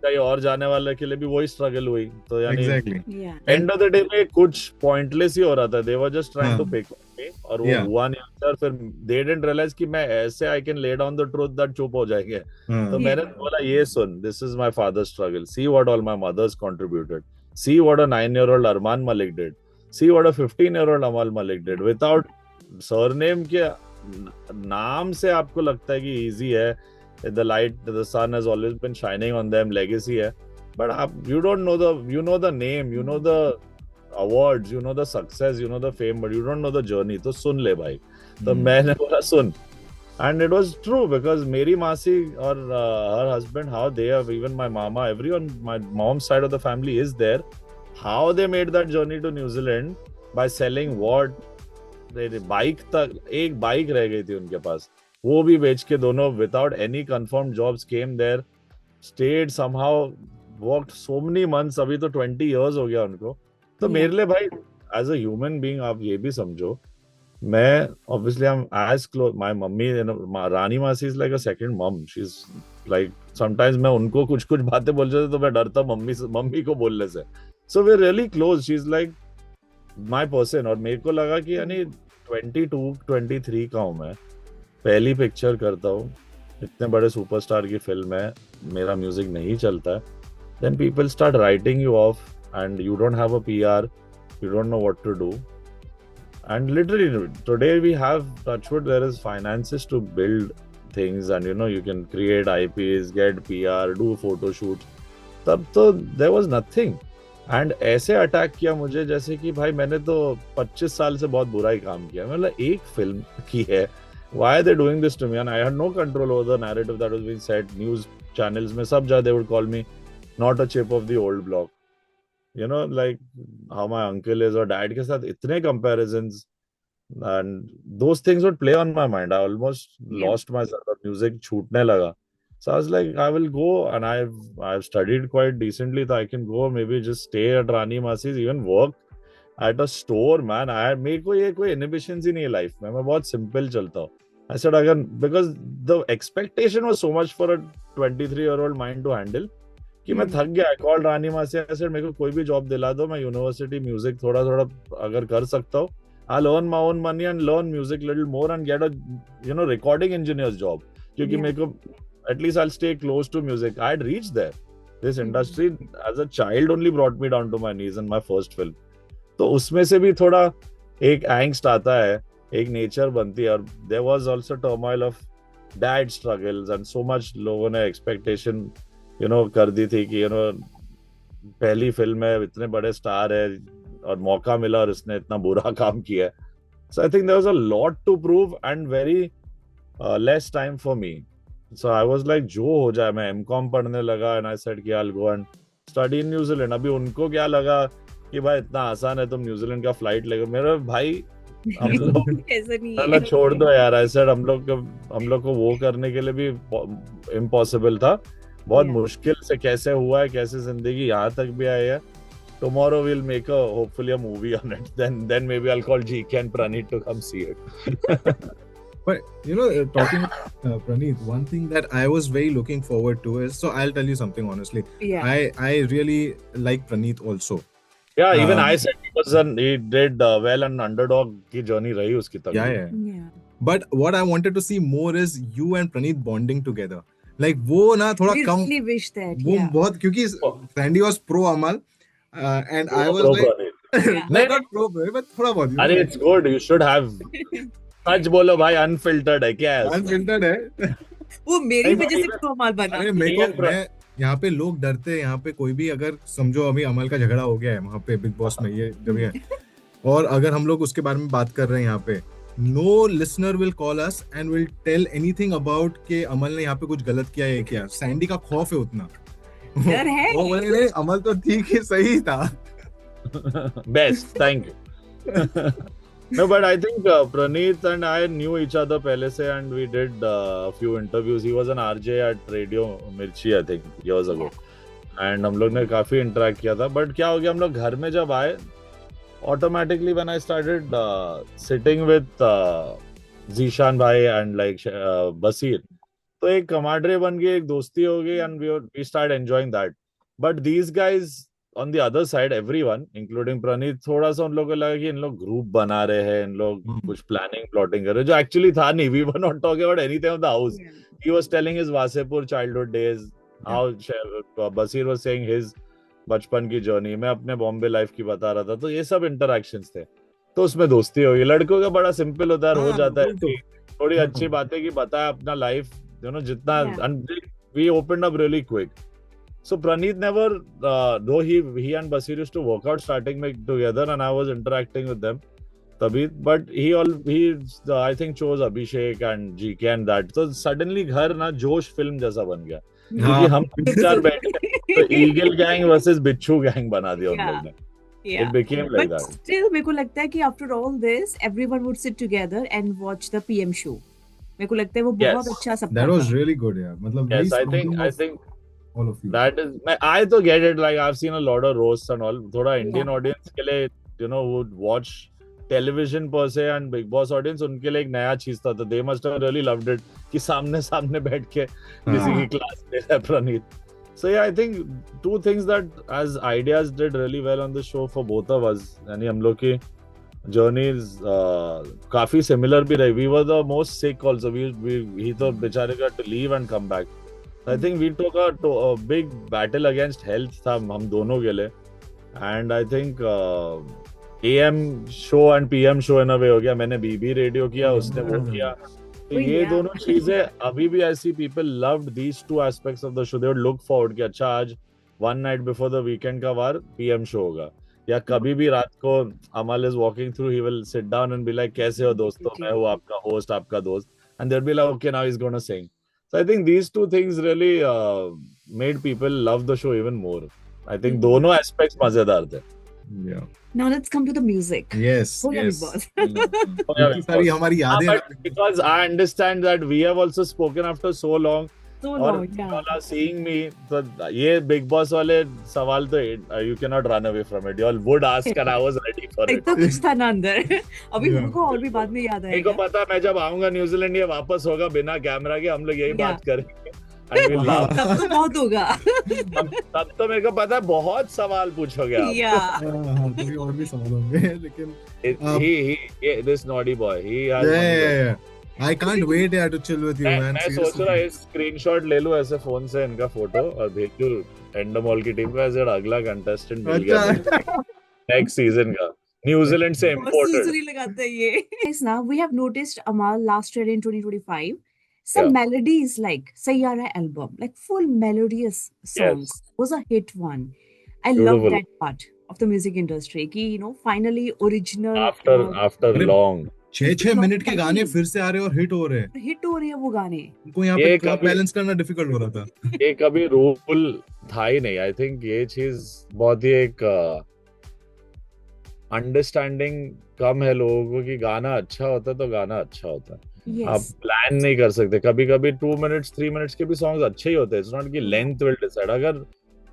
कहीं और जाने वाले के लिए भी वही स्ट्रगल हुई. तो यानी exactly yeah. End of the day में कुछ पॉइंटलेस ही हो रहा था. दे वर जस्ट ट्राइंग टू हाँ. पिक मी और वो Yeah. हुआ नहीं. और फिर दे डिडंट रियलाइज कि मैं ऐसे I can lay down the truth that चुप हो जाएंगे. हाँ. तो मैंने बोला ये सुन, this is my father's struggle, see what all my mother's contributed, see what a 9-year-old Armaan Malik did, see what a 15-year-old Amaal Malik did. Without surname के नाम से आपको लगता है कि इजी है, the light the sun has always been shining on them, legacy है. But आप you don't know the, you know the name, you know the awards, you know the success, you know the fame, but you don't know the journey. तो सुन ले भाई. तो मैंने बोला सुन. And it was true because Mary Masi or her husband, how they have, even my mama, everyone, my mom's side of the family is there. How they made that journey to New Zealand by selling what? Bike तक, एक bike रह गई थी उनके पास, वो भी बेच के दोनों without any confirmed jobs came there, stayed somehow, worked so many months. अभी तो 20 years हो गया उनको. तो मेरे लिए भाई as a human being आप ये भी समझो, मैं obviously I'm as close, my mummy, you know, रानी मासी is like a second mom. She's like sometimes मैं उनको कुछ बातें बोल जाते तो मैं डरता मम्मी को बोलने से. So we're really close. She's like my person. और मेरे को लगा कि यानी 22-23 का हूँ मैं, पहली पिक्चर करता हूँ, इतने बड़े सुपरस्टार की फिल्म है, मेरा म्यूजिक नहीं चलता है. Then people start writing you off and you don't have a PR, you don't know what to do. And literally today we have, touchwood, there is finances to build things and you know you can create IPs, get PR, do photo shoots. तब तो there was nothing. And ऐसे attack किया मुझे जैसे कि भाई मैंने तो 25 साल से बहुत बुरा ही काम किया, मतलब एक फिल्म की है, why are they doing this to me? And I had no control over the narrative that was being said. News channels में सब जगह they would call me not a chip of the old block, you know, like how my uncle is, और dad के साथ इतने comparisons, and those things would play on my mind. I almost Yeah. lost myself, और music छूटने लगा. So I was like, I will go, and I've studied quite decently, so I can go maybe just stay at Rani Masi's, even work at a store, man. मेरे को ये कोई inhibitions ही नहीं है life में, मैं बहुत सिंपल चलता हूँ. I said again, because the expectation was so much for a 23-year-old mind to handle कि मैं थक गया. I called रानी माँ से, I said मेरे को कोई भी जॉब दिला दो, मैं यूनिवर्सिटी म्यूजिक थोड़ा थोड़ा अगर कर सकता हूँ, I'll earn my own money and learn music little more and get a, you know, recording engineer's job, क्योंकि मेरे को at least I'll stay close to music. I had reached there. This industry as a child only brought me down to my knees in my first film. तो उसमें से भी थोड़ा एक angst आता है, एक nature बनती है, और there was also turmoil of dad struggles and so much लोगों ने expectation, you know, कर दी थी कि, you know, पहली फिल्म है, इतने बड़े स्टार है और मौका मिला और इसने इतना बुरा काम किया. So I think there was a lot to prove and very less time for me. So I was like, जो हो जाए. मैं M.Com पढ़ने लगा and I said कि I'll go and study in New Zealand. अभी उनको क्या लगा कि भाई इतना आसान है, तुम न्यूजीलैंड का फ्लाइट लेगा. मेरा भाई हम लोग ऐसा नहीं है. छोड़ दो यार. I said हम लोग को वो करने के लिए भी इम्पॉसिबल था. बहुत मुश्किल से कैसे हुआ है, कैसे जिंदगी यहाँ तक भी आई है. Tomorrow we'll make hopefully a movie on it. Then maybe I'll call GK and Praneet to come see it. But you know, talking Praneet, one thing that I was very looking forward to is, so I'll tell you something honestly. Yeah. I really like Praneet also. Yeah, even I said he did well, and underdog की journey रही उसकी तब. Yeah. But what I wanted to see more is you and Praneet bonding together. Like वो ना थोड़ा We come. really wish that. वो Yeah. बहुत, क्योंकि Sandy was pro Amal, and I was like not pro, but थोड़ा बहुत. अरे it's good. You should have. सच बोलो भाई, unfiltered है क्या है? Unfiltered है. वो मेरी वजह से कमाल बना. अरे मेरे को, मैं यहाँ पे लोग डरते हैं, यहाँ पे कोई भी अगर समझो अभी अमल का झगड़ा हो गया है वहाँ पे बिग बॉस में, ये जब ये, और अगर हम लोग उसके बारे में बात कर रहे हैं यहाँ पे, no listener will call us and will tell anything about के अमल ने यहाँ पे कुछ गलत किया है क्या. सैंडी का खौफ है उतना. डर है. वो बोले नहीं, अमल तो ठीक ही सही था. Best, thank you. No, but I think Praneet and I knew each other पहले से, and we did a few interviews. He was an RJ at Radio Mirchi, I think, years ago. And हम लोग ने काफी interact किया था. But क्या हो गया, हम लोग घर में जब आए, automatically when I started sitting with Zishan bhai and like Basir, तो एक कमांडरे बन गई, एक दोस्ती हो गई, and we started enjoying that. But these guys on the other side, everyone including Praneet, थोड़ा सा उन लोगों को लगा कि इन लोग ग्रुप बना रहे हैं, इन लोग कुछ प्लानिंग प्लॉटिंग कर रहे हैं, जो एक्चुअली था नहीं. We were not talking about anything of the house. He was telling his Wasepur childhood days, how Basir was saying his बचपन की जर्नी, मैं अपने बॉम्बे लाइफ की बता रहा था. तो ये सब इंटरैक्शंस थे, तो उसमें दोस्ती हो गई. लड़कों का बड़ा सिंपल होता है, हो जाता है. थोड़ी अच्छी बातें की बताया अपना लाइफ, यू नो, जितना. And we opened up really quick. So Praneet never, though he and Basir used to work out starting together, and I was interacting with them, Tabhi, but he I think chose Abhishek and GK and that. So suddenly घर ना जोश film जैसा बन गया, क्योंकि हम चार बैठ गए, तो Eagle Gang versus बिच्छू Gang बना दिया उन लोग ने. It became like that. But still मेरे को लगता है कि after all this, everyone would sit together and watch the PM show. मेरे को लगता है वो बहुत अच्छा सपना था. That was really good, yeah. मतलब yes, I think all of you. That is, I तो get it. Like I've seen a lot of roasts and all. थोड़ा Indian audience के लिए, you know, would watch television per se, and Big Boss audience उनके लिए एक नया चीज था. तो they must have really loved it कि सामने बैठ के किसी की क्लास ले रहा है Praneet. So yeah, I think two things that as ideas did really well on the show for both of us. यानी हम लोग की journeys काफी similar भी रही. We were the most sick also. He तो बेचारे got to leave and come back. I think we took a big battle against health था हम दोनों के लिए. And I think AM show and PM show in a way हो गया. मैंने BB radio किया, उसने वो किया. तो ये दोनों चीजें अभी भी ऐसी, people loved these two aspects of the show. They would look forward कि अच्छा आज one night before the weekend का वार पीएम शो होगा, या कभी भी रात को Amaal is walking through, he will sit down and be like, कैसे हो दोस्तों, मैं हूँ आपका होस्ट, आपका दोस्त, and there be like, okay now is gonna sing. So I think these two things really made people love the show even more. I think दोनों aspects मजेदार थे. Yeah. Now let's come to the music. Yes, हो गया yes. Big Boss. इतनी सारी हमारी यादें but because I understand that we have also spoken after so long, So और long, yeah. people are seeing me, तो ये Big Boss वाले सवाल तो you cannot run away from it. You all would ask and I was ready for it. इतना कुछ था ना अंदर. अभी Yeah. हमको और भी बाद में याद मेरे को आएगा. पता, मैं जब आऊंगा न्यूजीलैंड ये वापस होगा बिना कैमरा के, हम लोग यही Yeah. बात करेंगे. And we'll laugh. तब तो बहुत होगा. तब तो मेरे को पता है बहुत सवाल पूछोगे आप. Yeah. हाँ, तो और भी सवाल होंगे, लेकिन This naughty boy, he has yeah, one yeah, question. yeah. I can't wait यार to chill with you, man. मैं सोच रहा हूँ स्क्रीनशॉट ले लूं ऐसे फोन से इनका फोटो और भेजूं एंडमॉल की टीम को, ऐसे अगला कंटेस्टेंट मिल गया अच्छा. नेक्स्ट सीजन का, न्यूजीलैंड से इंपोर्टेड. सुसुरी लगाते हैं ये. Yes, now we have noticed Amal last year in 2025. Some Yeah. melodies like Sayyara album, like full melodious songs, was a hit one. I love Beautiful. that part of the music industry. कि finally original. After अरे, long 6 minute के गाने फिर से आ रहे और hit हो रहे हैं. हिट हो रहे हैं वो गाने. उनको यहाँ ये पे क्लब कभी- बैलेंस करना डिफिकल्ट हो रहा था. ये कभी रूल था ही नहीं. आई थिंक ये चीज बहुत ही एक अंडरस्टैंडिंग कम है लोगों को कि गाना अच्छा होता तो गाना अच्छा होता. आप Yes. प्लान नहीं कर सकते. कभी कभी 2 मिनट्स 3 मिनट्स के भी सॉन्ग्स अच्छे ही होते हैं. इट्स नॉट कि लेंथ विल डिसाइड. अगर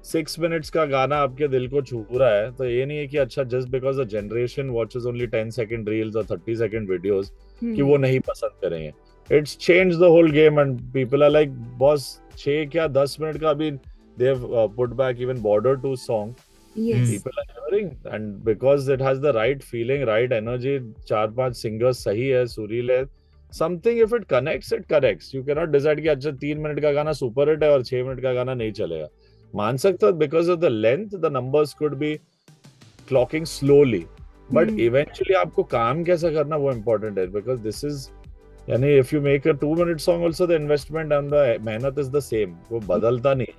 6 मिनट्स का गाना आपके दिल को छू रहा है तो ये नहीं है कि अच्छा just because the generation watches only 10 second reels और 30 सेकंड वीडियोस कि वो नहीं पसंद करेंगे. It's change the whole game and people are like, boss 6 क्या 10 मिनट का भी they have put back even border to song. Yes. People are hearing and because it has the right feeling, right energy, 4-5 singers सही है, सुरील है, something if it connects, it connects. You cannot decide कि अच्छा 3 minute का गाना super hit है और 6 minute का गाना नहीं चलेगा. मान सकते हो because of the length, the numbers could be clocking slowly, but eventually आपको काम कैसा करना वो important है, because this is यानी if you make a 2-minute song also the investment and the मेहनत is the same, वो बदलता नहीं.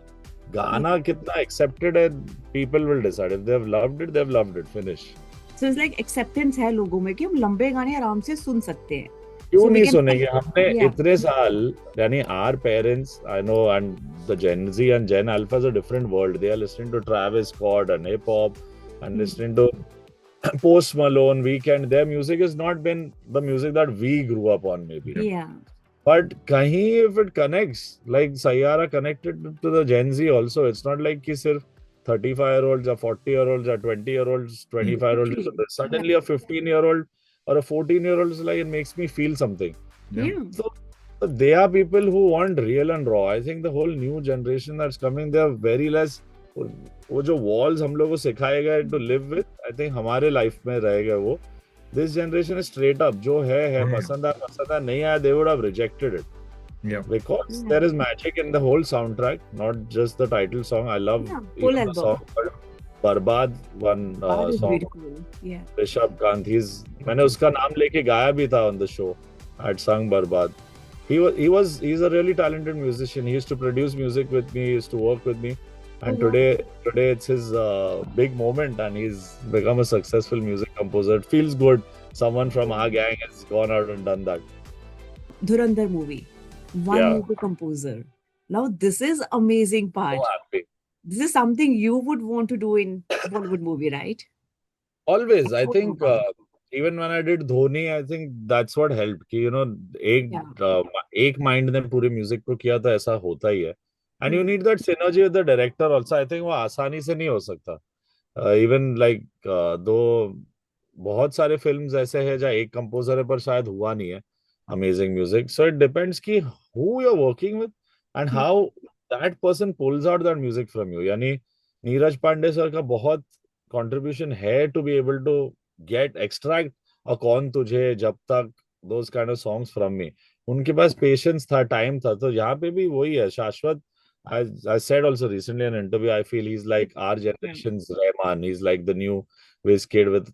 गाना कितना accepted है, people will decide. If they have loved it, they have loved it. Finish. So it's like acceptance है लोगों में कि हम लंबे गाने आराम से सुन सकते हैं. क्यों So we नहीं can- सुनेंगे? हमने Yeah. इतने साल, यानी our parents, I know, and the Gen Z and Gen Alpha is a different world. They are listening to Travis Scott and hip hop and listening to Post Malone, Weeknd. Their music has not been the music that we grew up on, maybe. Yeah. But kahin if it connects, like Sayyara connected to the Gen Z also, it's not like ki sirf 35-year-olds or 40-year-olds or 20-year-olds, 25-year-olds. So there's suddenly a 15-year-old or a 14-year-old is like, it makes me feel something. Yeah. So they are people who want real and raw. I think the whole new generation that's coming, they are very less. वो जो walls हम लोग को सिखाए गए to live with, I think हमारे life में रहेगा वो. This generation is straight up. जो है Yeah. पसंद है नहीं आया, they would have rejected it. Yeah. Because Yeah. there is magic in the whole soundtrack, not just the title song. I love Yeah, full even the album. song called Barbad, one That is song. beautiful. Yeah. Rishabh Kant, मैंने उसका नाम लेके गाया भी था on the show. I had sung Barbad. He's a really talented musician. He used to produce music with me. He used to work with me. And Oh, wow. today it's his big moment, and he's become a successful music composer. It feels good. Someone from our gang has gone out and done that. Dhurandhar movie. One Yeah. movie composer. Now this is amazing part. So happy. This is something you would want to do in Bollywood movie, right? Always, I Oh, think wow. even when I did Dhoni, I think that's what helped. कि एक mind ने पूरे music को किया तो ऐसा होता ही है. And you need that synergy with the director also. I think वो आसानी से नहीं हो सकता. Even like दो बहुत सारे films ऐसे हैं जहाँ एक composer है पर शायद हुआ नहीं है amazing music. So it depends कि who you're working with and how that person pulls out that music from you. यानी नीरज पांडे सर का बहुत contribution है to be able to extract a कौन तुझे जब तक those kind of songs from me. उनके पास patience था, time था. तो यहाँ पे भी वही है. शाश्वत, I said also recently in an interview, I feel he's like our generation's Rahman. He's like the new Wizkid with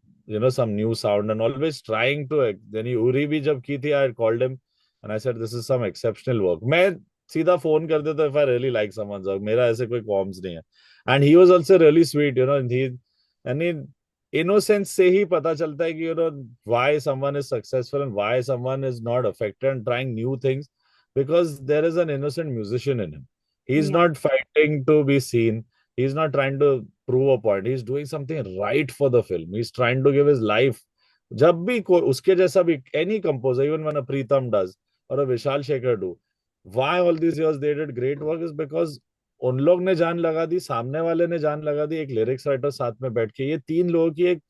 some new sound and always trying to. Then Uri bhi jab ki thi, I called him and I said, this is some exceptional work. मैं सीधा phone कर देता if I really like someone song, मेरा ऐसे कोई कॉम्स नहीं है। And he was also really sweet, you know, he यानी इनोसेंस से ही पता चलता है कि you know why someone is successful and why someone is not affected and trying new things, because there is an innocent musician in him. He is या not fighting to be seen, he is not trying to prove a point, he is doing something right for the film, he is trying to give his life। जब भी कोई उसके जैसा भी any composer, even when a Pritam does or a Vishal Shekhar do, why all these years they did great work is because उन लोग ने जान लगा दी, सामने वाले ने जान लगा दी, एक लिरिक्स राइटर साथ में बैठ के, ये तीन लोगों की एक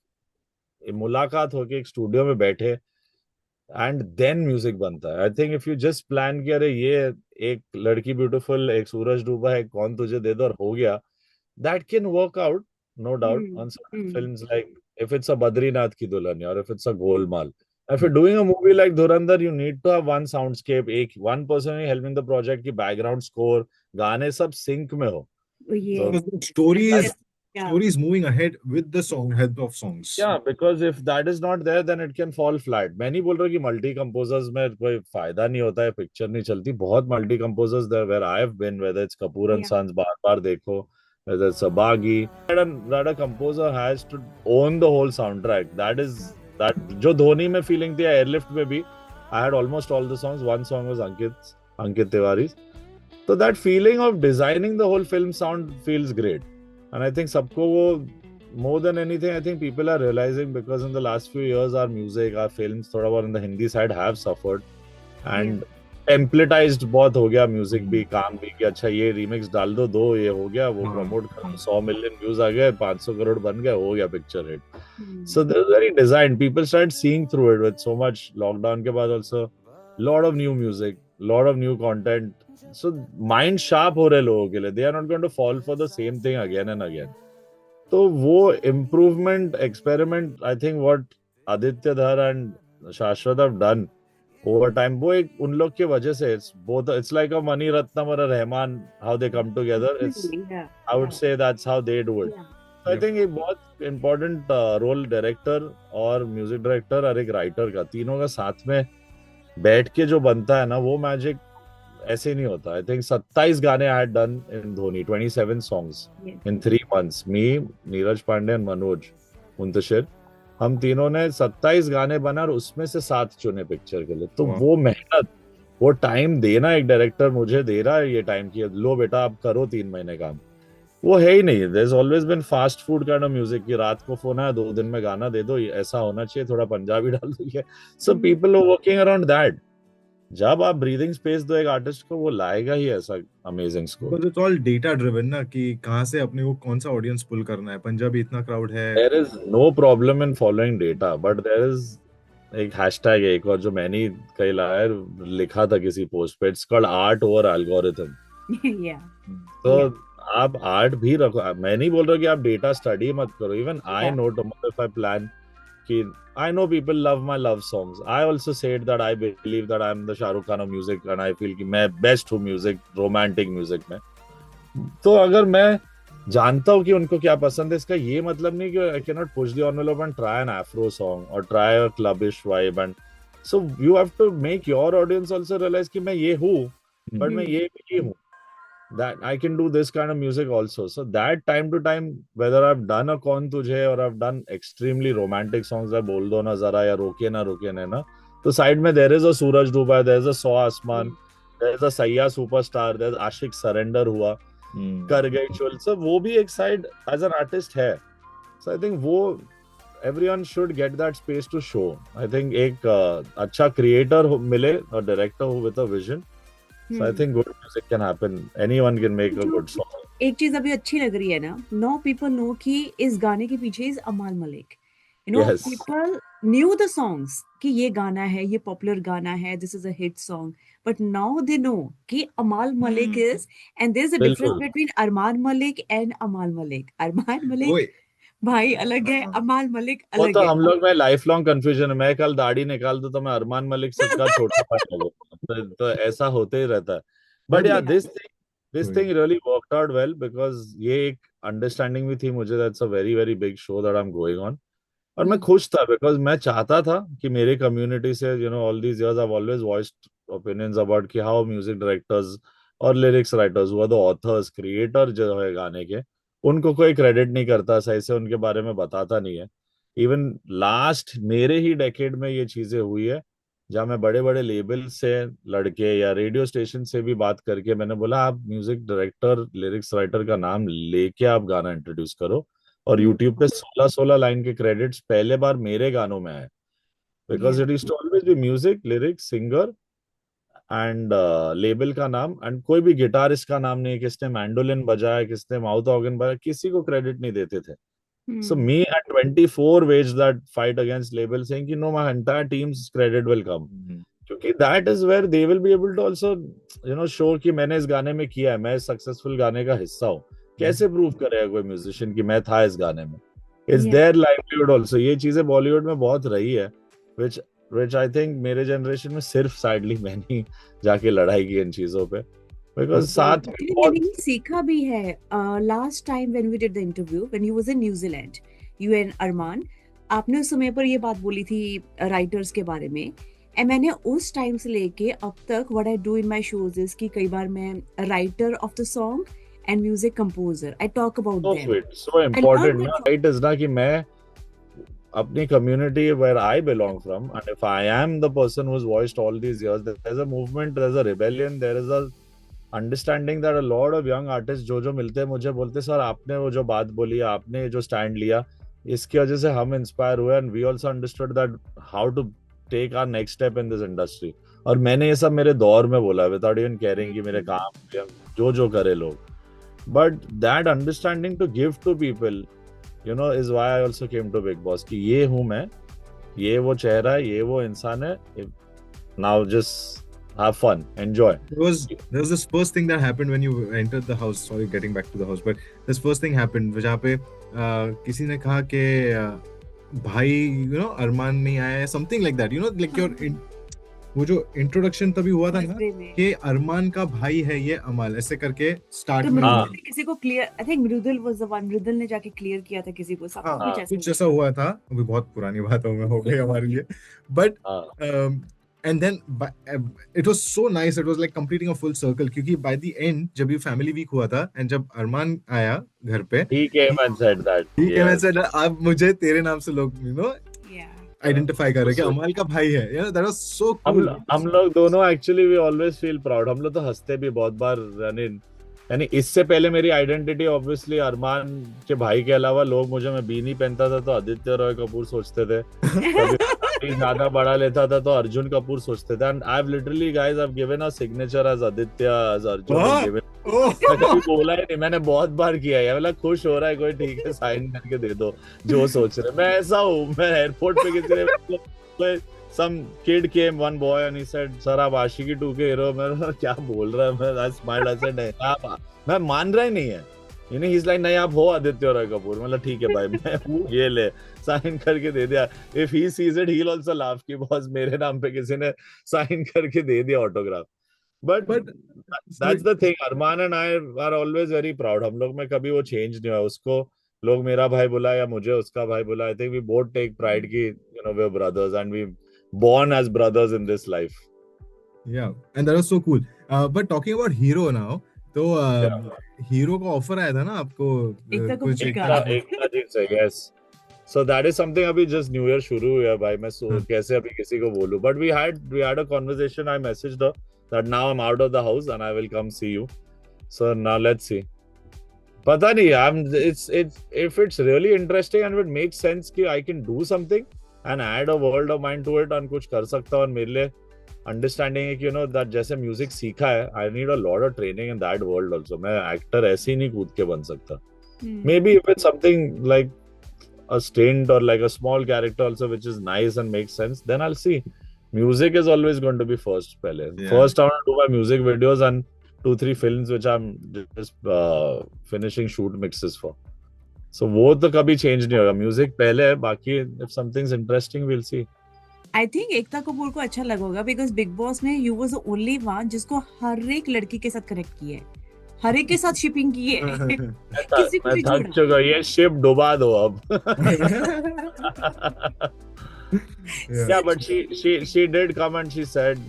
मुलाकात होके एक स्टूडियो में बैठे एंड देन म्यूजिक बनता है। I think if you just plan कि अरे ये एक लड़की ब्यूटीफुल, एक सूरज डूबा है, कौन तुझे दे दो और हो गया, that can work out, no doubt, hmm on certain hmm films, like if it's a Badrinath Ki Dulhania or if it's a Golmaal. If you're doing a movie like Dhurandhar, you need to have one soundscape, एक one person helping the project की background score, गाने सब sync में हो। So yes, Because the story and is yeah, story is moving ahead with the song help of songs. yeah, because if that is not there, then it can fall flat। मैं नहीं बोल रहा कि multi composers में कोई फायदा नहीं होता है, पिक्चर नहीं चलती, बहुत multi composers there where I have been, whether it's Kapoor and yeah, Sons, बार बार देखो, whether it's Sabagi, that a composer has to own the whole soundtrack। That is that जो धोनी में feeling थी, एयरलिफ्ट में भी I had almost all the songs, one song was Ankit Tiwari's। So that feeling of designing the whole film sound feels great, and I think सबको वो more than anything, I think people are realizing, because in the last few years our music, our films थोड़ा बहुत in the Hindi side have suffered yeah, and टेम्पलेटाइज्ड बहुत हो गया music भी, काम भी, कि अच्छा ये रीमिक्स डाल दो, दो ये हो गया, वो हाँ, प्रमोट कर हाँ। दो, 100 मिलियन व्यूज आ गए, 500 करोड़ बन गए, हो गया picture hit. Hmm, So this is very designed. People started seeing through it with so much lockdown के बाद also lot of new music, lot of new content. So mind sharp हो रहे लोगों के लिए. They are not going to fall for the same thing again and again. तो वो improvement experiment, I think what Aditya Dhar and Shashwat have done over time, वो एक उन लोग के वजह से, it's both, it's like a Mani Ratnam or a Rahman, how they come together. It's, yeah, I would say that's how they do it. yeah, I Yep. Think एक बहुत important role director और music director और एक writer का, तीनों का साथ में बैठ के जो बनता है ना, वो मैजिक ऐसे नहीं होता। आई थिंक 27 गाने I had done in Dhoni, 27 songs yes, इन 3 months। Me, Neeraj Pandey and Manoj Muntashir, हम तीनों ने 27 गाने बना और उसमें से 7 चुने पिक्चर के लिए। तो वाह। वो मेहनत, वो टाइम देना, एक डायरेक्टर मुझे दे रहा है ये टाइम की, लो बेटा आप करो 3 महीने काम, वो है ही नहीं। There is always been fast food kind of music की, रात को फोन आया 2 दिन में गाना दे दो, ऐसा होना चाहिए, थोड़ा पंजाबी डाल दो, ये सब people are working around that. जब आप ब्रीदिंग स्पेस दो एक आर्टिस्ट को, वो लाएगा ही ऐसा amazing score. Because it's all data driven ना, कि कहाँ से अपने को कौन सा ऑडियंस पुल करना है। पंजाबी इतना क्राउड है। There is no problem in following data, but there is एक हैशटैग एक और जो मैंने कहीं लाया, लिखा था किसी पोस्ट पे, it's called art over algorithm. yeah, तो yeah, आप आर्ट भी रखो, मैं नहीं बोल रहा कि आप डेटा स्टडी मत करो। Even I yeah, no tomorrow if I plan कि I know people love my love songs. I also said that I believe that I'm the Shahrukh Khan of music and I feel कि मैं best हूँ music, romantic music में। तो अगर मैं जानता हूँ कि उनको क्या पसंद है, इसका ये मतलब नहीं कि I cannot push the envelope and try an Afro song or try a clubbish vibe, and so you have to make your audience also realize कि मैं ये हूँ, but मैं ये भी हूँ, that I can do this kind of music also. So that time to time, whether I've done a Kaun Tujhe or I've done extremely romantic songs like Bol Do Na Zara ya Roke Na, तो side में there is a Suraj Dubai, there is a Saw Asman, there is a Sayya Superstar, there is Ashik Surrender हुआ, कर गई चुल, so वो भी एक side as an artist है। So I think वो everyone should get that space to show। I think एक अच्छा creator मिले, a director with a vision। So I think good music can happen. Anyone can make a good song। एक चीज अभी अच्छी लग रही है ना, नो पीपल नो कि इस गाने के पीछे is Amaal Malik, you know, Yes। People knew the songs कि ये गाना है, ये पॉपुलर गाना है, this is a hit song, but now they know कि Amaal Malik is, and there is a difference बिल्कुल। Between Armaan Malik and Amaal Malik. अरमान मलिक ओए, भाई अलग है, हाँ। अमाल मलिक वो अलग तो है। हम लोग में लाइफ लॉन्ग कंफ्यूजन है। मैं कल दाढ़ी निकाल दूं तो मैं अरमान मलिक से का छोटा भाई लगूंगा, तो ऐसा होते ही रहता है। बट या But this thing really worked out well, because ये एक अंडरस्टैंडिंग भी थी मुझे, that's a very very big show that I am going on. और मैं खुश था बिकॉज मैं चाहता था कि मेरे कम्युनिटी से, you know, all these years I have always voiced opinions about कि हाउ म्यूजिक डायरेक्टर्स और लिरिक्स राइटर्स हुआ, तो ऑथर्स क्रिएटर जो है गाने के, उनको कोई क्रेडिट नहीं करता, सही से उनके बारे में बताता नहीं है। इवन लास्ट मेरे ही डेकेड में ये चीजें हुई है, जहाँ मैं बड़े बड़े लेबल से लड़के या रेडियो स्टेशन से भी बात करके मैंने बोला आप म्यूजिक डायरेक्टर लिरिक्स राइटर का नाम लेके आप गाना इंट्रोड्यूस करो, और यूट्यूब पे 16-16 लाइन के क्रेडिट्स पहले बार मेरे गानों में आए, because it is to always be music lyrics singer and label का नाम, एंड कोई भी गिटारिस्ट का नाम नहीं, किसने मैंडोलिन बजाया, किसने माउथ ऑर्गन बजाया, किसी को क्रेडिट नहीं देते थे। So me at 24 waged that fight against label, saying कि no, my entire team's credit will come, क्योंकि that is where they will be able to also show कि मैंने इस गाने में किया है, मैं इस सक्सेसफुल गाने का हिस्सा हूँ। कैसे प्रूव करेगा कोई म्यूजिशियन कि मैं था इस गाने में? It's their livelihood also. ये चीजें बॉलीवुड में बहुत रही है, which I think मेरे जनरेशन में सिर्फ सैडली मैंने जाके लड़ाई की इन चीजों पे, बिकॉज साथ में मैंने ये सीखा भी है। Last time when we did the interview when you was in New Zealand, you and Armaan, आपने उस समय पर ये बात बोली थी राइटर्स के बारे में, एंड मैंने उस टाइम से लेके अब तक what I do in my shows is कि कई बार मैं writer of the song and music composer, I talk about them. So important ना, राइट इज ना कि मैं अपनी community where I belong from, and if I am the person who has voiced all these years, there is a movement, there is a rebellion, there is a understanding that a lot of young artist जो मिलते हैं मुझे बोलते sir आपने वो जो बात बोली, आपने जो स्टैंड लिया, इसकी वजह से हम इंस्पायर हुए, and we also understood that how to take our next step in this industry. और मैंने ये सब मेरे दौर में बोला विदाउट इवन केयरिंग कि मेरे काम जो करे लोग, but that understanding to give to people is why I also came to Bigg Boss, कि ये हूं मैं, ये वो चेहरा है, ये वो इंसान है, now just have fun, enjoy. There was this first thing that happened when you entered the house. Sorry, getting back to the house, but this first thing happened जहाँ पे किसी ने कहा कि भाई अरमान नहीं आया है, something like that, like your वो जो इंट्रोडक्शन तभी हुआ था ना कि अरमान का भाई है ये अमाल, ऐसे करके स्टार्ट में किसी को clear, I think Mridul was the one, Mridul ने जाके क्लियर किया था किसी को, सब कुछ ऐसा हुआ था, अभी बहुत पुरानी बात हो गई हमारे लिए, but and then it was so nice, it was like completing a full circle, क्योंकि by the end जब ये family week हुआ था and जब अरमान आया घर पे, he came and said that अब मुझे तेरे नाम से लोग आइडेंटिफाई कर रहे कि अमाल का भाई है, that was so cool। हम लोग दोनों actually we always feel proud, हम लोग तो हंसते भी बहुत बार, यानी इससे पहले मेरी आइडेंटिटी ऑब्वियसली अरमान के भाई के अलावा, लोग मुझे, मैं बीनी पहनता था तो आदित्य रॉय कपूर सोचते थे, कभी ज्यादा बड़ा लेता था तो अर्जुन कपूर सोचते थे, and I have literally guys I have given a signature as Aditya, as Arjun, मैं कभी बोला ही नहीं, मैंने बहुत बार किया है, मतलब खुश हो रहा है कोई, ठीक है साइन करके दे दो जो सोच रहे, मैं ऐसा हूँ। मैं एयरपोर्ट पे किसी ने some kid came, one boy, and he said sir आप आशिकी 2 के हीरो, मैं क्या बोल रहा है, मैं स्माइल्ड, I said नहीं आप, मैं मान रहा ही नहीं है, he's like नहीं आप हो आदित्य रॉय कपूर, मतलब ठीक है भाई मैं हूँ, ये ले साइन करके दे दिया। if he sees it he'll also laugh कि बॉस मेरे नाम पे किसी ने साइन करके दे दिया autograph, but that's the thing, Armaan and I are always very proud, हम लोग में कभी वो चेंज नहीं हुआ, उसको लोग मेरा भाई बुला या मुझे उसका भाई बुला, I think we both take pride कि we're brothers and we born as brothers in this life. Yeah, and that was so cool. But talking about Hero now, तो Hero का ऑफर आया था ना आपको कुछ एकता जी से, yes. So that is something अभी just New Year शुरू हुआ है भाई, मैं कैसे अभी किसी को बोलूं, but we had a conversation, I messaged her that now I'm out of the house and I will come see you. So now let's see. पता नहीं, if it's really interesting and it makes sense कि I can do something and add a world of mine to it and कुछ कर सकता हूँ, और मेरे लिए अंडरस्टैंडिंग है कि that जैसे म्यूजिक सीखा है, I need a lot of training in that world also, मैं एक्टर ऐसे ही नहीं कूद के बन सकता, maybe if it's something like a stint or like a small character also which is nice and makes sense, then I'll see. Music is always going to be first pehle. First I want to do my music videos and 2-3 films which I'm just finishing shoot mixes for. So वो तो कभी change नहीं होगा, music पहले है, बाकी if something's interesting we'll see. I think Ekta Kapoor को अच्छा लगेगा because बिग बॉस में you was the only one जिसको हर एक लड़की के साथ कनेक्ट किए, हर एक के साथ शिपिंग किए, किसी को भी मैं थक चुका, ये शिप डुबा दो अब। Yeah, but she did come and she said,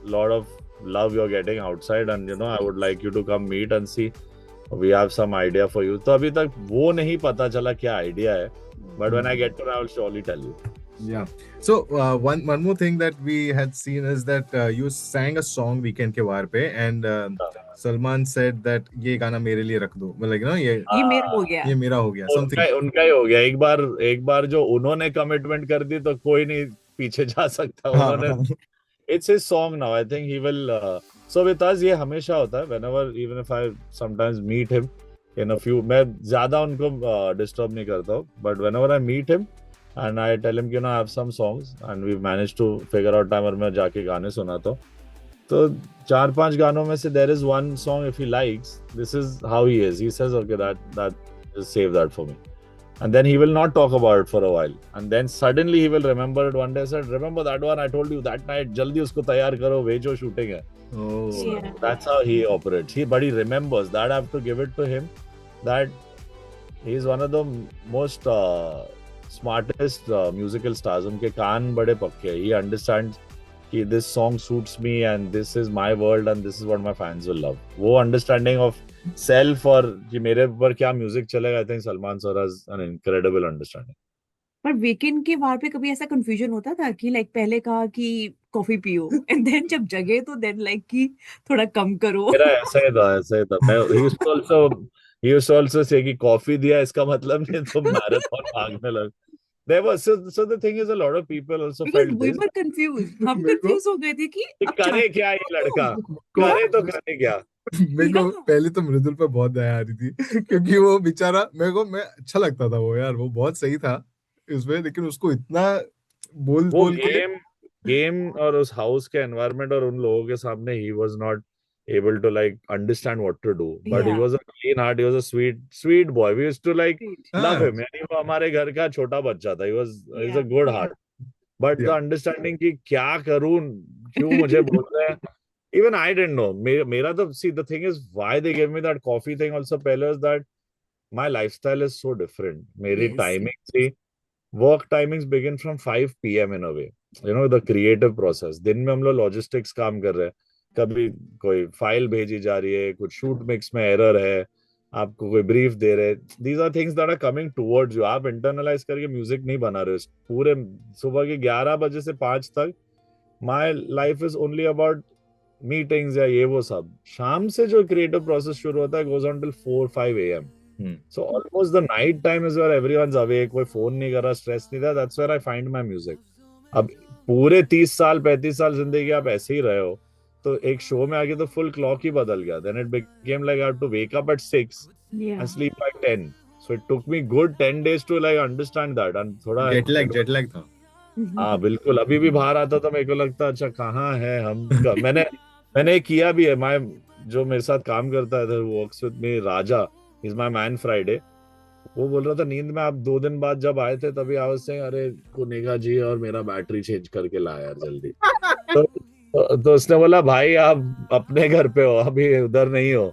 lot of love you're getting outside and I would like you to come meet and see we have some idea for you. तो अभी तक वो नहीं पता चला क्या idea है, but when I get to know, I will surely tell you. Yeah. So one more thing that we had seen is that you sang a song Weekend के वार पे and Salman said that ये गाना मेरे लिए रख दो, मतलब ये मेरा हो गया, ये मेरा हो गया, something. उनका ही हो गया। एक बार जो उन्होंने कमिटमेंट कर दी तो कोई नहीं पीछे जा सकता। उन्होंने it's his song now. I think he will so with us ये हमेशा होता है, whenever even if I sometimes meet him in a few, मैं ज्यादा उनको डिस्टर्ब नहीं करता हूँ, but whenever I meet him and I tell him I have some songs and we've managed to figure out time और मैं जाके गाने सुनाता हूँ, तो 4-5 गानों में से there is one song if he likes, this is how he is, he says okay that just save that for me, and then he will not talk about it for a while, and then suddenly he will remember it one day, said remember that one I told you that night, jaldi usko taiyar karo, भेजो shooting है. Yeah. That's how he operates. But he remembers that. I have to give it to him that he is one of the most smartest musical stars. उनके कान बड़े पक्के हैं. He understands कि this song suits me and this is my world and this is what my fans will love. वो understanding of self और कि मेरे ऊपर क्या म्यूजिक चलेगा, I think Salman sir has an incredible understanding. पर weekend के वार पे कभी ऐसा कंफ्यूजन होता था कि लाइक पहले कहा कि कॉफी पियो एंड देन जब जगे तो देन लाइक कि थोड़ा कम करो? मेरा ऐसा ही था मैं he used to also say कि कॉफी दिया इसका मतलब नहीं तुम मैराथन भागने लग. There was so the thing is a lot of people also Because felt we this. were confused. हम कंफ्यूज हो गए थे कि अब करे क्या ये लड़का, करे तो करे क्या. मेरे को पहले तो मृदुल पे बहुत दया आ रही थी क्योंकि वो बेचारा मैं अच्छा लगता था वो यार, वो बहुत सही था इसमें, लेकिन उसको इतना बोल के गेम और उस हाउस के एनवायरनमेंट और उन लोगों के सामने he was not able to like understand what to do, but he was a clean heart, he was a sweet boy, we used to like love him. यानी वो हमारे घर का छोटा बच्चा था. He's a good heart, but the understanding कि क्या करूं, क्यों मुझे बोल रहे हैं, even I didn't know. मेरा तो see the thing is why they gave me that coffee thing also पहले is that my lifestyle is so different. मेरी timing थी, work timings begin from 5 p.m. in a way, the creative process. दिन में हम लोग logistics काम कर रहे हैं, कभी कोई फाइल भेजी जा रही है, कुछ शूट मिक्स में एरर है, आपको कोई ब्रीफ दे रहे. These are things that are coming towards you. आप इंटरनलाइज करके म्यूजिक नहीं बना रहे हो. पूरे सुबह के 11 बजे से 5 तक my life is only about meetings या ये वो सब. शाम से जो क्रिएटिव प्रोसेस शुरू होता है goes on till 4-5 AM. So almost the night time is where everyone's awake, कोई फोन नहीं कर रहा, स्ट्रेस नहीं था. That's where I find my music. अब पूरे 30 साल 35 साल जिंदगी आप ऐसे ही रहे हो, तो एक शो में आके तो फुल क्लॉक ही बदल गया. Then it became like I have to wake up at 6 and sleep by 10. So it took me good 10 days to like understand that. And थोड़ा jet lag था. हाँ बिल्कुल. अभी भी बाहर आता तो मेरे को लगता अच्छा कहाँ है हम. मैंने किया भी है. जो मेरे साथ काम करता है, works with me, Raja, is my man Friday, वो बोल रहा था नींद में आप 2 दिन बाद जब आए थे तभी आवाज से अरे कुनेगा जी और मेरा बैटरी चेंज करके ला यार जल्दी. तो उसने बोला भाई आप अपने घर पे हो, अभी उधर नहीं हो.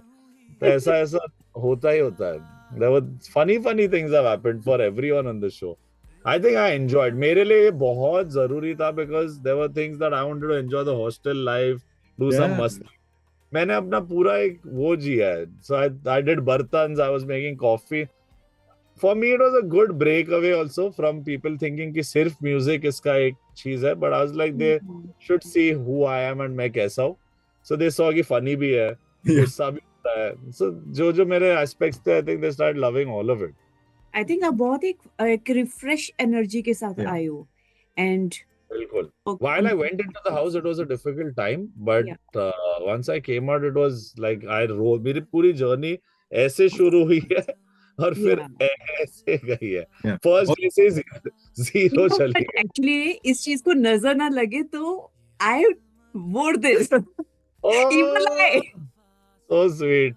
तो ऐसा होता ही होता है. There were funny things have happened for everyone on the show. I think I enjoyed. मेरे लिए ये बहुत जरूरी था because there were things that I wanted to enjoy the hostel life, do some मस्ती. मैंने अपना पूरा एक वो जिया है. So I did बर्तन, I was making coffee. For me it was a good breakaway also from people thinking कि सिर्फ music इसका एक चीज है. But I was like they should see who I am and मैं कैसा हूँ. So they saw कि funny भी है, गुस्सा भी होता है. So जो मेरे aspects थे, I think they started loving all of it. I think आप बहुत एक रिफ्रेश एनर्जी के साथ आए हो. And बिल्कुल. While I went into the house, it was a difficult time, but once I came out, it was like मेरी पूरी जर्नी ऐसे शुरू हुई है और फिर ऐसे गई है. फर्स्ट डे से 0 चली गई. एक्चुअली इस चीज को नजर ना लगे तो I wore this. Even I. So sweet.